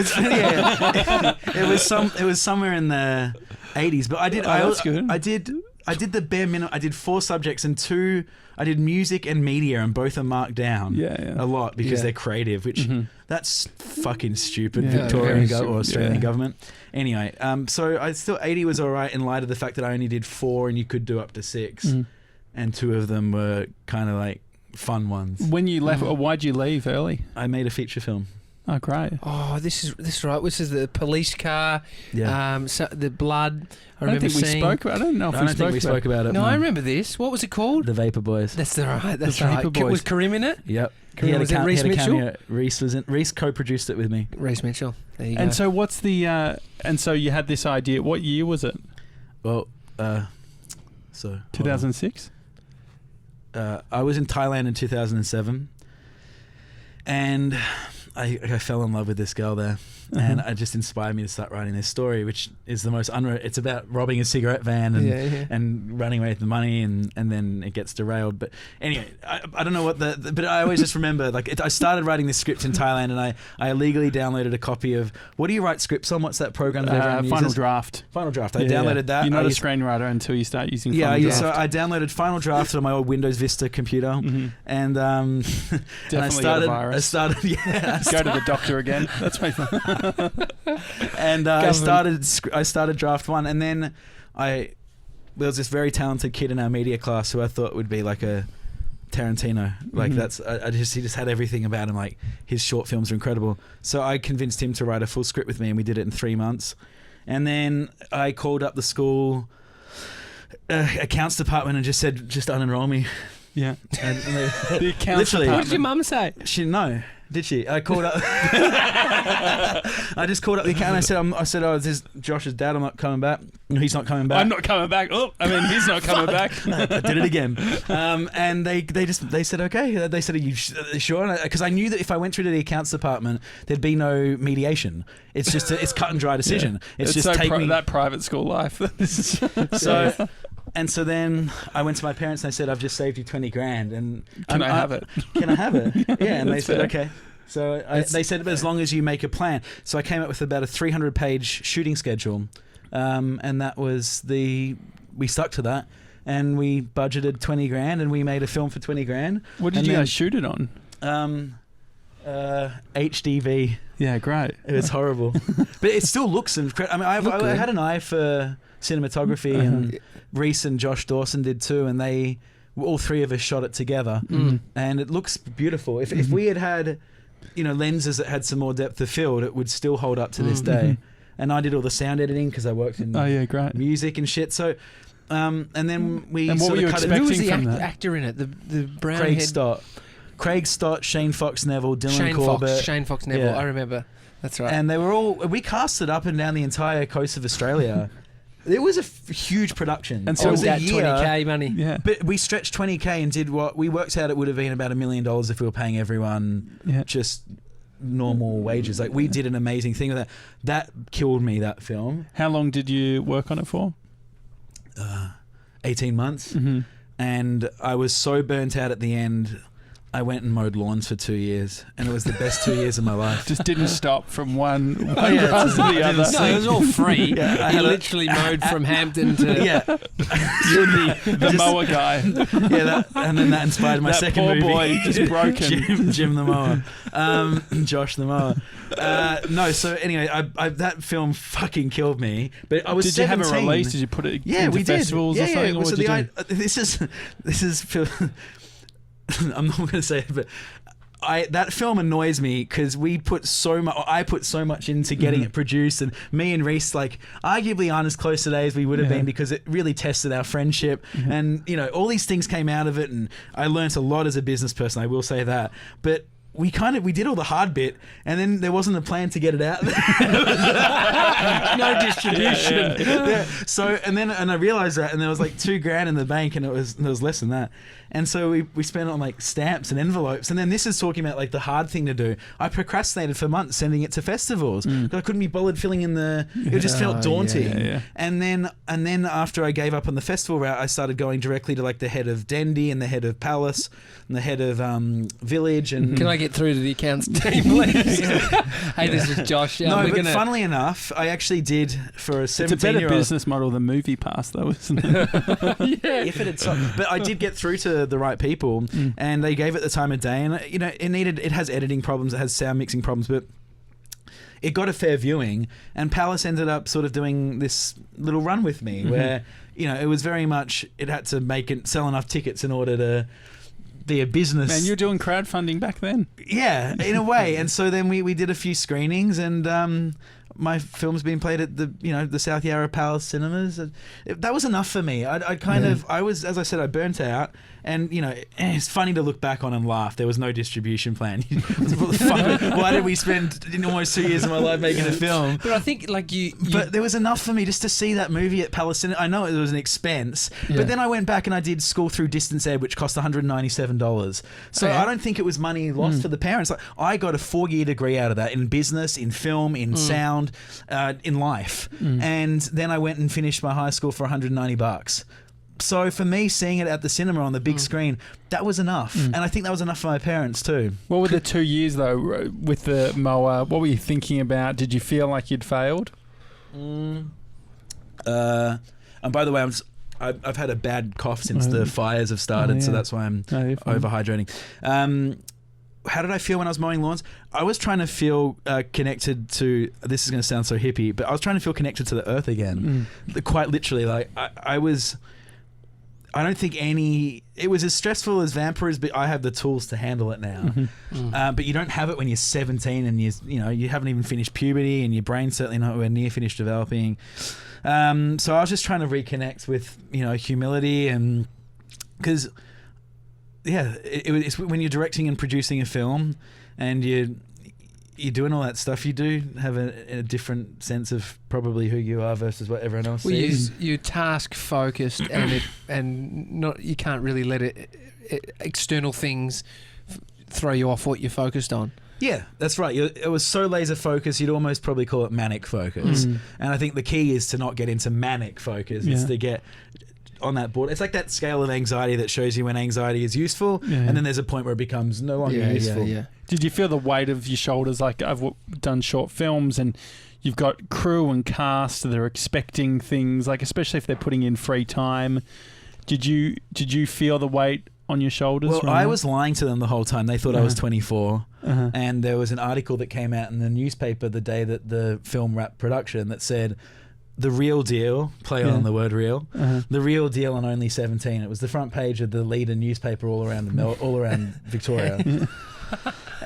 Speaker 3: was somewhere in the 80s, but I did.
Speaker 1: That's good.
Speaker 3: I did I did the bare minimum. I did 4 subjects and 2. I did music and media, and both are marked down a lot because they're creative, which that's fucking stupid. Victorian or Australian government. Anyway, so I still 80 was all right in light of the fact that I only did 4 and you could do up to 6, and 2 of them were kind of like fun ones.
Speaker 1: When you left, why'd you leave early?
Speaker 3: I made a feature film.
Speaker 1: Oh, great.
Speaker 2: Oh, this is right. This is the police car.
Speaker 3: Yeah.
Speaker 2: So the blood. I
Speaker 1: don't
Speaker 2: remember
Speaker 1: think we
Speaker 2: seeing.
Speaker 1: spoke about it. I don't know if
Speaker 3: I don't think we spoke about it.
Speaker 2: No, I remember this. What was it called?
Speaker 3: The Vampr Boys.
Speaker 2: That's right. That's
Speaker 1: The
Speaker 2: right.
Speaker 1: Vampr Boys.
Speaker 2: Was Karim in it?
Speaker 3: Yep.
Speaker 2: Karim, was it Reece Mitchell?
Speaker 3: Reece was in. Reece co-produced it with me.
Speaker 2: Reece Mitchell. There you go.
Speaker 1: And so what's the? And so you had this idea. What year was it?
Speaker 3: Well, so
Speaker 1: 2006.
Speaker 3: I was in Thailand in 2007, and I fell in love with this girl there, and it just inspired me to start writing this story, which is the most it's about robbing a cigarette van and running away with the money, and then it gets derailed. But anyway, I don't know what but I always just remember I started writing this script in Thailand, and I illegally downloaded a copy of, what do you write scripts on? What's that program that everyone
Speaker 1: Final
Speaker 3: uses?
Speaker 1: Draft.
Speaker 3: Final Draft. I downloaded that.
Speaker 1: You're not a screenwriter until you start using Final Draft.
Speaker 3: So I downloaded Final Draft on my old Windows Vista computer, and I started
Speaker 1: go to the doctor again. That's my fun.
Speaker 3: And I started draft 1, and then there was this very talented kid in our media class who I thought would be like a Tarantino. Like he just had everything about him. Like his short films are incredible. So I convinced him to write a full script with me, and we did it in 3 months. And then I called up the school accounts department and just said, just unenroll me.
Speaker 1: Yeah.
Speaker 3: And
Speaker 1: the accounts department.
Speaker 2: What did your mum say?
Speaker 3: She no. Did she? I called up. I just called up the account. And I said, this is Josh's dad. I'm not coming back. No, he's not coming back.
Speaker 1: I'm not coming back. He's not coming back.
Speaker 3: I did it again. And they said, okay. They said, are you sure? Because I knew that if I went through to the accounts department, there'd be no mediation. It's just it's cut and dry decision.
Speaker 1: Yeah.
Speaker 3: It's just
Speaker 1: so that private school life.
Speaker 3: So. And so then I went to my parents and I said, I've just saved you 20 grand. And
Speaker 1: Can I have it?
Speaker 3: Can I have it? Yeah. And they said,
Speaker 1: fair.
Speaker 3: okay. So they said, as long as you make a plan. So I came up with about a 300-page shooting schedule. And that was we stuck to that. And we budgeted 20 grand and we made a film for 20 grand.
Speaker 1: What did you guys shoot it on?
Speaker 3: HDV.
Speaker 1: Yeah, great.
Speaker 3: It was horrible. But it still looks incredible. I mean, I had an eye for cinematography, and Reece and Josh Dawson did too, and all 3 of us shot it together, and it looks beautiful. If we had lenses that had some more depth of field, it would still hold up to this day. And I did all the sound editing because I worked in
Speaker 1: great
Speaker 3: music and shit. So and then we
Speaker 1: and what
Speaker 3: sort
Speaker 1: were you
Speaker 3: of cut
Speaker 1: expecting
Speaker 3: it.
Speaker 2: Who was the
Speaker 1: from that?
Speaker 2: actor in it? The brown
Speaker 3: Craig
Speaker 2: head.
Speaker 3: Craig Stott, Shane Fox Neville, Dylan Corbett.
Speaker 2: Shane Fox Neville.
Speaker 3: Yeah.
Speaker 2: I remember. That's right.
Speaker 3: And we cast it up and down the entire coast of Australia. It was a huge production.
Speaker 1: And so
Speaker 3: it was
Speaker 2: that
Speaker 3: a year,
Speaker 2: 20k money.
Speaker 1: Yeah.
Speaker 3: But we stretched 20k and did what we worked out it would have been about $1 million if we were paying everyone just normal wages. Like we did an amazing thing with that. That killed me, that film.
Speaker 1: How long did you work on it for?
Speaker 3: 18 months. And I was so burnt out at the end. I went and mowed lawns for 2 years, and it was the best 2 years of my life.
Speaker 1: Just didn't stop from one grass to the other.
Speaker 2: No, it was all free.
Speaker 3: Yeah,
Speaker 2: He literally mowed from Hampton to...
Speaker 3: Yeah.
Speaker 1: You're the mower guy.
Speaker 3: Yeah, and then that inspired my
Speaker 1: that
Speaker 3: second
Speaker 1: poor
Speaker 3: movie.
Speaker 1: boy just broken.
Speaker 3: Jim the mower. Josh the mower. No, so anyway, I that film fucking killed me. But I was
Speaker 1: Did
Speaker 3: 17.
Speaker 1: you have a release? Did you put it
Speaker 3: Yeah,
Speaker 1: into
Speaker 3: we did.
Speaker 1: festivals or something? Or
Speaker 3: So
Speaker 1: what did you do?
Speaker 3: this is I'm not going to say it, but that film annoys me because I put so much into getting it produced, and me and Reece arguably aren't as close today as we would have been because it really tested our friendship, and all these things came out of it, and I learnt a lot as a business person, I will say that, but we did all the hard bit, and then there wasn't a plan to get it out there.
Speaker 2: No distribution.
Speaker 3: Yeah. So and I realized that, and there was $2 grand in the bank, and there was less than that. And so we spent it on stamps and envelopes. And then this is talking about the hard thing to do. I procrastinated for months sending it to festivals. I couldn't be bothered filling in it just felt daunting.
Speaker 1: Yeah.
Speaker 3: And then after I gave up on the festival route, I started going directly to the head of Dendy and the head of Palace and the head of Village. And
Speaker 2: Can I get through to the accounts team, please? Hey, this is Josh.
Speaker 3: No, but funnily enough, I actually did for a 17-year-old.
Speaker 1: It's a better business model than MoviePass, though, isn't it?
Speaker 2: Yeah.
Speaker 3: If it had, but I did get through to the right people, and they gave it the time of day. And it has editing problems, it has sound mixing problems, but it got a fair viewing. And Palace ended up sort of doing this little run with me, where it was very much it had to sell enough tickets in order to be a business.
Speaker 1: Man, you were doing crowdfunding back then.
Speaker 3: Yeah, in a way. And so then we did a few screenings, and my film's been played at the South Yarra Palace cinemas. That was enough for me. I was, as I said, I burnt out, and it's funny to look back on and laugh. There was no distribution plan. Why did we spend almost 2 years of my life making a film?
Speaker 2: But I think
Speaker 3: But there was enough for me just to see that movie at Palace Cinema. I know it was an expense, but then I went back and I did School Through Distance Ed, which cost $197. So I don't think it was money lost for the parents. Like, I got a 4-year degree out of that in business, in film, in sound, in life, and then I went and finished my high school for $190. So for me, seeing it at the cinema on the big screen, that was enough, and I think that was enough for my parents too.
Speaker 1: What were the 2 years though with the mower? What were you thinking about? Did you feel like you'd failed?
Speaker 3: And by the way, I've had a bad cough since the fires have started, so that's why I'm overhydrating. How did I feel when I was mowing lawns? I was trying to feel connected to, this is going to sound so hippie, but I was trying to feel connected to the earth again. Quite literally, like I don't think it was as stressful as Vampr is, but I have the tools to handle it now. But you don't have it when you're 17 and you haven't even finished puberty, and your brain's certainly nowhere near finished developing. So I was just trying to reconnect with, humility, and because it's when you're directing and producing a film and you're doing all that stuff, you do have a different sense of probably who you are versus what everyone else sees.
Speaker 2: You're task focused, and you can't really let external things throw you off what you're focused on.
Speaker 3: Yeah, that's right. It was so laser focused, you'd almost probably call it manic focus. And I think the key is to not get into manic focus. It's to get on that board. It's like that scale of anxiety that shows you when anxiety is useful, and then there's a point where it becomes no longer useful.
Speaker 1: Did you feel the weight of your shoulders? Like, I've done short films, and you've got crew and cast that are expecting things, like especially if they're putting in free time. Did you feel the weight on your shoulders?
Speaker 3: Well, I was lying to them the whole time. They thought I was 24. And there was an article that came out in the newspaper the day that the film wrapped production that said, "The real deal," play on the word real, "the real deal on only 17. It was the front page of the leader newspaper all around Victoria.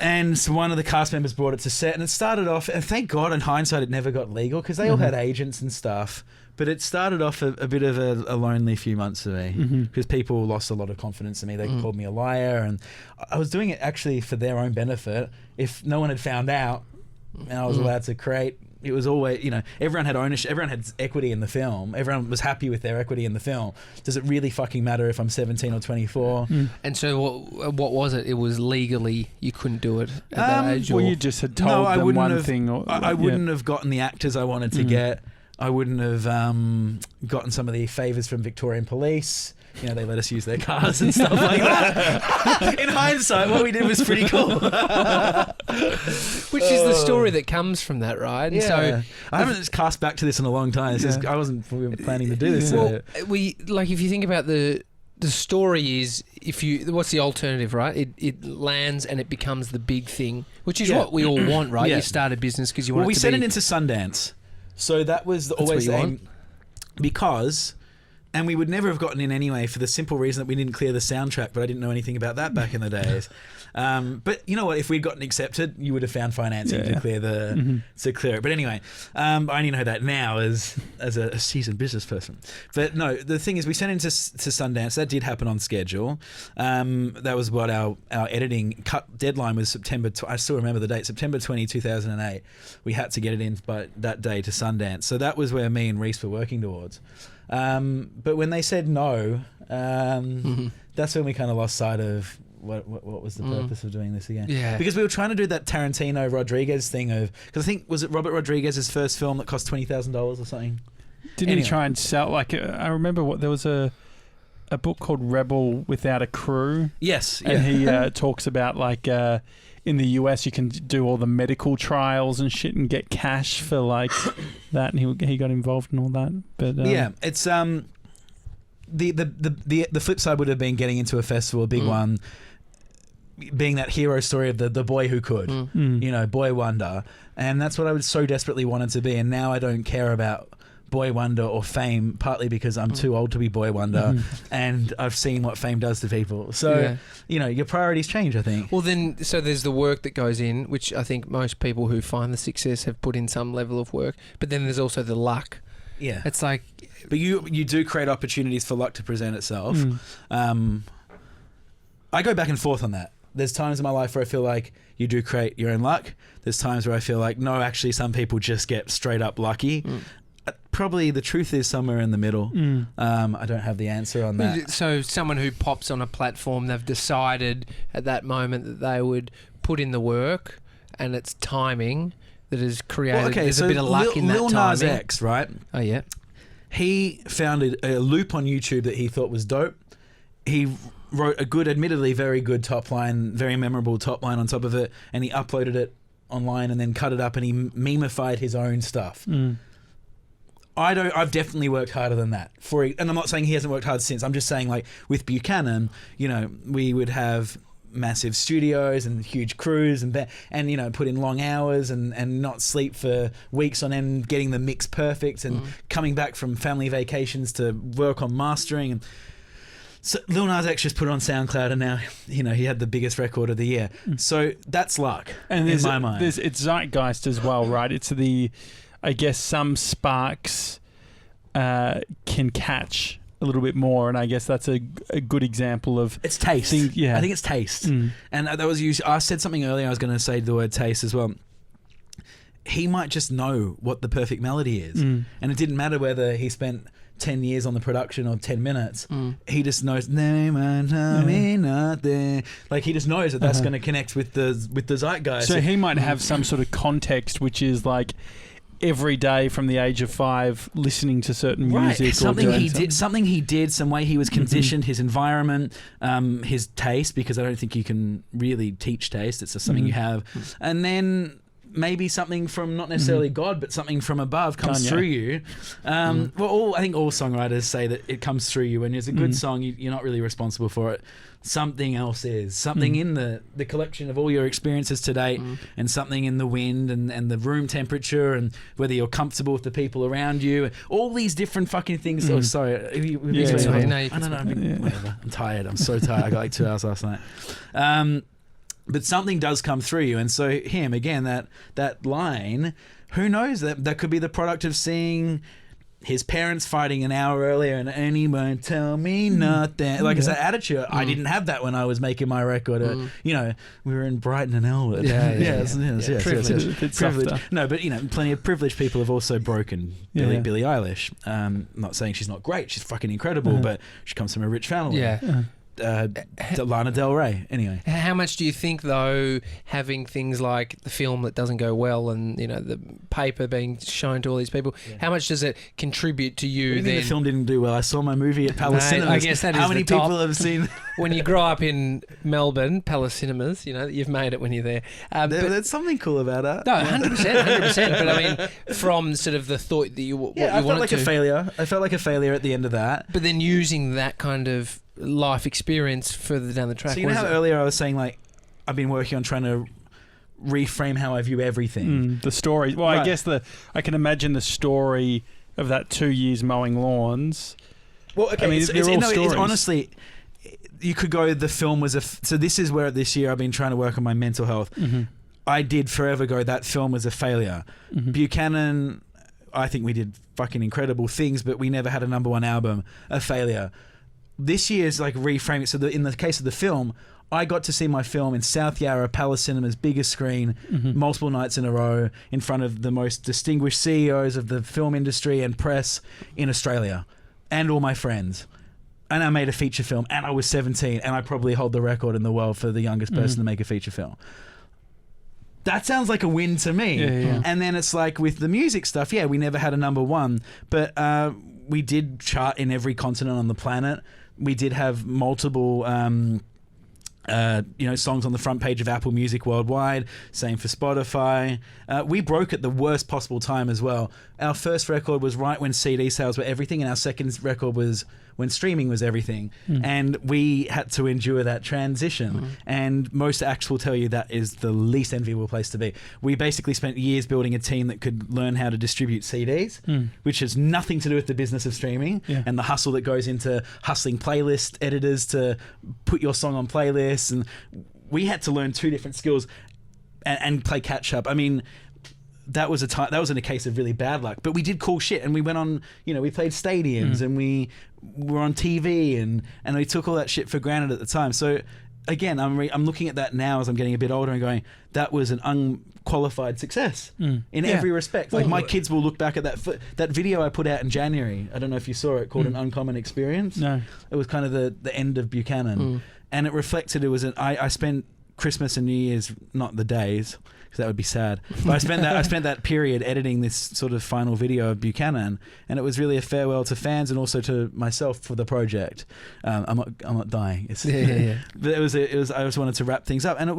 Speaker 3: And so one of the cast members brought it to set, and it started off, and thank God in hindsight it never got legal, because they all had agents and stuff, but it started off a bit of a lonely few months for me, because people lost a lot of confidence in me. They called me a liar, and I was doing it actually for their own benefit. If no one had found out and I was allowed to create, it was always, everyone had ownership, everyone had equity in the film, everyone was happy with their equity in the film. Does it really fucking matter if I'm 17 or 24?
Speaker 2: And so what was it? It was legally you couldn't do it at that age?
Speaker 1: Well, you just had told them one thing.
Speaker 3: I wouldn't have gotten the actors I wanted to get. I wouldn't have gotten some of the favours from Victorian Police. They let us use their cars and stuff like that. In hindsight, what we did was pretty cool.
Speaker 2: Which is the story that comes from that, right? And so
Speaker 3: I haven't just cast back to this in a long time. I wasn't planning to do this.
Speaker 2: Well, if you think about the story is, what's the alternative, right? It lands and it becomes the big thing, which is what we all want, right? You start a business because you want.
Speaker 3: Well, we sent it into Sundance, so that was always the aim, because. And we would never have gotten in anyway, for the simple reason that we didn't clear the soundtrack, but I didn't know anything about that back in the days. But you know what? If we'd gotten accepted, you would have found financing to clear to clear it. But anyway, I only know that now as a seasoned business person. But no, the thing is, we sent into Sundance. That did happen on schedule. That was what our editing cut deadline was September. I still remember the date, September 20, 2008. We had to get it in by that day to Sundance. So that was where me and Reese were working towards. But when they said no, that's when we kind of lost sight of what was the purpose of doing this again.
Speaker 2: Yeah.
Speaker 3: Because we were trying to do that Tarantino Rodriguez thing because I think, was it Robert Rodriguez's first film that cost $20,000 or something?
Speaker 1: Didn't he try and sell, I remember there was a a book called Rebel Without a Crew.
Speaker 3: Yes,
Speaker 1: And he talks about like in the US you can do all the medical trials and shit and get cash for like that, and he got involved in all that. But
Speaker 3: it's the flip side would have been getting into a festival, a big one, being that hero story of the boy who could, you know, boy wonder, and that's what I would so desperately wanted to be. And now I don't care about boy wonder or fame, partly because I'm too old to be boy wonder, and I've seen what fame does to people. So you know, your priorities change, I think.
Speaker 2: Well, then, so there's the work that goes in, which I think most people who find the success have put in some level of work. But then there's also the luck.
Speaker 3: Yeah,
Speaker 2: it's like,
Speaker 3: but you do create opportunities for luck to present itself. I go back and forth on that. There's times in my life where I feel like you do create your own luck. There's times where I feel like, no, actually some people just get straight up lucky. Probably the truth is somewhere in the middle. I don't have the answer on that.
Speaker 2: So someone who pops on a platform, they've decided at that moment that they would put in the work, and it's timing that has created. There's a bit of luck in that timing.
Speaker 3: Lil Nas X, right?
Speaker 2: Oh yeah.
Speaker 3: He found a loop on YouTube that he thought was dope. He wrote a good, admittedly very good top line, very memorable top line on top of it, and he uploaded it online and then cut it up and he memified his own stuff. I've definitely worked harder than that and I'm not saying he hasn't worked hard since. I'm just saying, like, with Buchanan, you know, we would have massive studios and huge crews and you know, put in long hours and not sleep for weeks on end, getting the mix perfect and coming back from family vacations to work on mastering. And so Lil Nas X just put it on SoundCloud, and now, you know, he had the biggest record of the year. So that's luck, and in my mind.
Speaker 1: It's zeitgeist as well, right? It's I guess some sparks can catch a little bit more, and I guess that's a good example of...
Speaker 3: It's taste. I think it's taste. And that was used... I said something earlier, I was going to say the word taste as well. He might just know what the perfect melody is. And it didn't matter whether he spent 10 years on the production or 10 minutes. He just knows... Like, he just knows that that's going to connect with the zeitgeist.
Speaker 1: So he might have some sort of context, which is like... every day from the age of 5 listening to certain music,
Speaker 3: something he did, some way he was conditioned, his environment, his taste, because I don't think you can really teach taste, it's just something you have, and then maybe something from not necessarily God, but something from above comes
Speaker 1: Kanye.
Speaker 3: through you. Well, I think all songwriters say that it comes through you. When it's a good song, you're not really responsible for it. Something else is. Something in the collection of all your experiences to date, and something in the wind and the room temperature, and whether you're comfortable with the people around you. All these different fucking things. Oh, sorry. Whatever. I'm tired. I'm so tired. I got like 2 hours last night. But something does come through you. And so him, again, that line, who knows, that could be the product of seeing his parents fighting an hour earlier and Ernie won't tell me nothing. Like, it's that attitude. I didn't have that when I was making my record. You know, we were in Brighton and Elwood. Yes. Privilege. No, but, you know, plenty of privileged people have also broken. Billie Eilish. Not saying she's not great. She's fucking incredible, but she comes from a rich family. Lana Del Rey. Anyway,
Speaker 2: how much do you think, though, having things like the film that doesn't go well and, you know, the paper being shown to all these people, how much does it contribute to you?
Speaker 3: The film didn't do well. I saw my movie at Palace Cinemas.
Speaker 2: I guess that is
Speaker 3: how many people have seen?
Speaker 2: When you grow up in Melbourne, Palace Cinemas, you know, you've made it when you're there.
Speaker 3: There's something cool about it.
Speaker 2: No, 100%. But I mean, from sort of the thought that you
Speaker 3: I felt like a failure. I felt like a failure at the end of that.
Speaker 2: But then using that kind of life experience further down the track.
Speaker 3: So you know how earlier I was saying, like, I've been working on trying to reframe how I view everything.
Speaker 1: The story. Well, right. I guess I can imagine the story of that 2 years mowing lawns.
Speaker 3: Well, okay, I mean, it's honestly, you could go, the film was so this is where this year I've been trying to work on my mental health. I did forever go, that film was a failure. Buchanan, I think we did fucking incredible things, but we never had a #1 album, a failure. This year's like reframe it. So in the case of the film, I got to see my film in South Yarra, Palace Cinema's biggest screen, multiple nights in a row, in front of the most distinguished CEOs of the film industry and press in Australia, and all my friends. And I made a feature film, and I was 17, and I probably hold the record in the world for the youngest person to make a feature film. That sounds like a win to me. And then it's like with the music stuff, we never had a #1, but we did chart in every continent on the planet. We did have multiple songs on the front page of Apple Music worldwide. Same for Spotify. We broke at the worst possible time as well. Our first record was right when CD sales were everything, and our second record was when streaming was everything. And we had to endure that transition. And most acts will tell you that is the least enviable place to be. We basically spent years building a team that could learn how to distribute CDs, which has nothing to do with the business of streaming and the hustle that goes into hustling playlist editors to put your song on playlists. And we had to learn two different skills and play catch up. I mean, that was in a case of really bad luck, but we did cool shit, and we went on, we played stadiums and we were on TV, and we took all that shit for granted at the time. So again, I'm looking at that now as I'm getting a bit older and going, that was an unqualified success in every respect. Like, my kids will look back at that video I put out in January. I don't know if you saw it, called An Uncommon Experience. No. It was kind of the end of Buchanan. And it reflected, I spent Christmas and New Year's, not the days, because that would be sad. But I spent that period editing this sort of final video of Buchanan, and it was really a farewell to fans and also to myself for the project. I'm not dying. But it was. I just wanted to wrap things up, and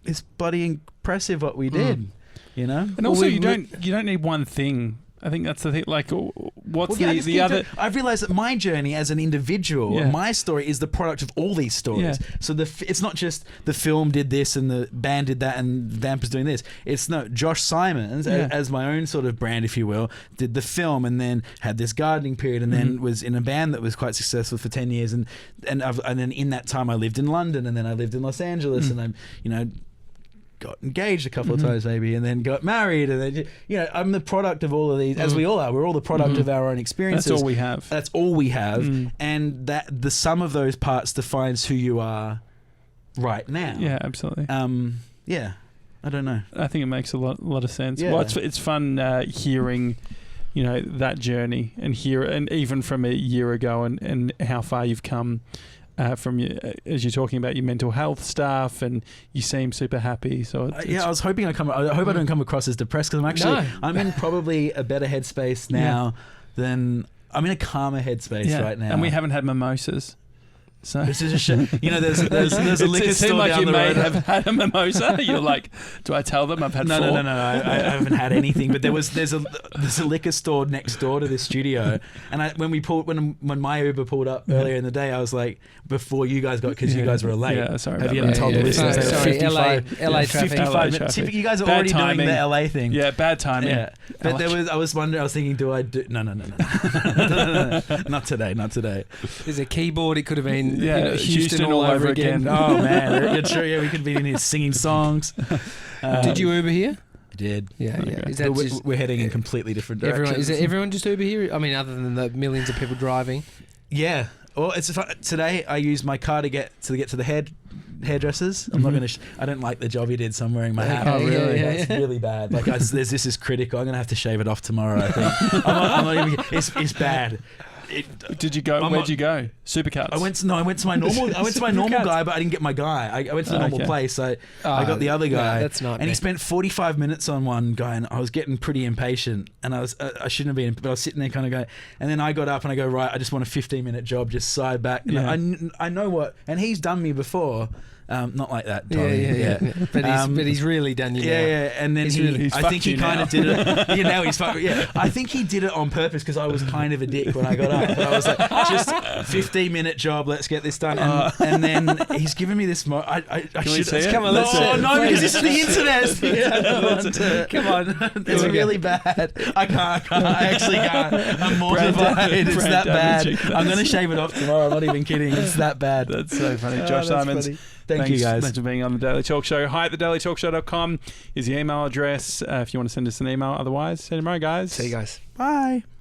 Speaker 3: it's bloody impressive what we did.
Speaker 1: And also, you don't need one thing. I think that's the thing. Like, what's the other?
Speaker 3: I've realised that my journey as an individual, my story is the product of all these stories. Yeah. So it's not just the film did this and the band did that and Vampr's doing this. It's Josh Simons, as my own sort of brand, if you will, did the film and then had this gardening period and then was in a band that was quite successful for 10 years. And then in that time I lived in London, and then I lived in Los Angeles, and I'm, got engaged a couple of times maybe, and then got married, and then I'm the product of all of these, as we all are. We're all the product of our own experiences.
Speaker 1: That's all we have.
Speaker 3: And that the sum of those parts defines who you are right now.
Speaker 1: Yeah, absolutely.
Speaker 3: I don't know.
Speaker 1: I think it makes a lot of sense.
Speaker 3: Yeah.
Speaker 1: Well, it's fun hearing that journey and even from a year ago and how far you've come. From as you're talking about your mental health stuff, and you seem super happy. So
Speaker 3: I was hoping I hope I don't come across as depressed, because I'm in probably a better headspace now than I'm in a calmer headspace right now.
Speaker 1: And we haven't had mimosas. So
Speaker 3: this is a shit. There's a liquor store
Speaker 1: like
Speaker 3: down
Speaker 1: you
Speaker 3: the
Speaker 1: may
Speaker 3: road.
Speaker 1: have had a mimosa. You're like, do I tell them I've had four?
Speaker 3: No. I haven't had anything. But there's a liquor store next door to this studio, and when my Uber pulled up earlier in the day, I was like, before you guys got, because you guys were late.
Speaker 1: Yeah, sorry.
Speaker 3: Have you ever told the listeners?
Speaker 2: Sorry, LA traffic.
Speaker 3: 55 minutes. You guys are already doing the LA thing.
Speaker 1: Yeah, bad timing.
Speaker 3: Yeah, but I was thinking, do I do? No. Not today.
Speaker 2: There's a keyboard. It could have been.
Speaker 1: Houston all over again.
Speaker 3: Oh man, you're true. Yeah, we could be in here singing songs.
Speaker 2: Did you Uber here?
Speaker 3: I did.
Speaker 2: Yeah.
Speaker 3: Okay.
Speaker 2: Is that
Speaker 3: we're heading in completely different directions.
Speaker 2: Is everyone just Uber here? I mean, other than the millions of people driving.
Speaker 3: Yeah. Well, today I used my car to get to the hairdressers. I'm not going to. I don't like the job he did, so I'm wearing my hat.
Speaker 1: Oh, really?
Speaker 3: It's really bad. Like, this is critical. I'm going to have to shave it off tomorrow, I think. I'm not even. It's bad.
Speaker 1: Did you go? Where'd you go? Supercuts.
Speaker 3: I went to my normal. I went to my normal guy, but I didn't get my guy. I went to the normal place. I got the other guy.
Speaker 2: That's not.
Speaker 3: And he spent 45 minutes on one guy, and I was getting pretty impatient. And I shouldn't have been, but I was sitting there kind of going. And then I got up and I go, right, I just want a 15-minute job, just side back. And I know what, and he's done me before. Not like that, Tommy.
Speaker 2: Yeah. But he's really done you now.
Speaker 3: Yeah. And then I think he kind of did it. Now he's fucked. Yeah, I think he did it on purpose, because I was kind of a dick when I got up. But I was like, just 15-minute job. Let's get this done. And then he's given me this. I should
Speaker 1: see it?
Speaker 2: Come on, let's see it.
Speaker 3: No, because this is the internet.
Speaker 2: Come on,
Speaker 3: it's really bad. I can't. I actually can't. I'm mortified. It's that bad. I'm going to shave it off tomorrow. I'm not even kidding. It's that bad.
Speaker 1: That's so funny. Josh Simons.
Speaker 3: Funny. Thanks, you guys.
Speaker 1: Thanks for being on the Daily Talk Show. Hi at thedailytalkshow.com is the email address if you want to send us an email. Otherwise, see you tomorrow, guys.
Speaker 2: See you guys.
Speaker 3: Bye.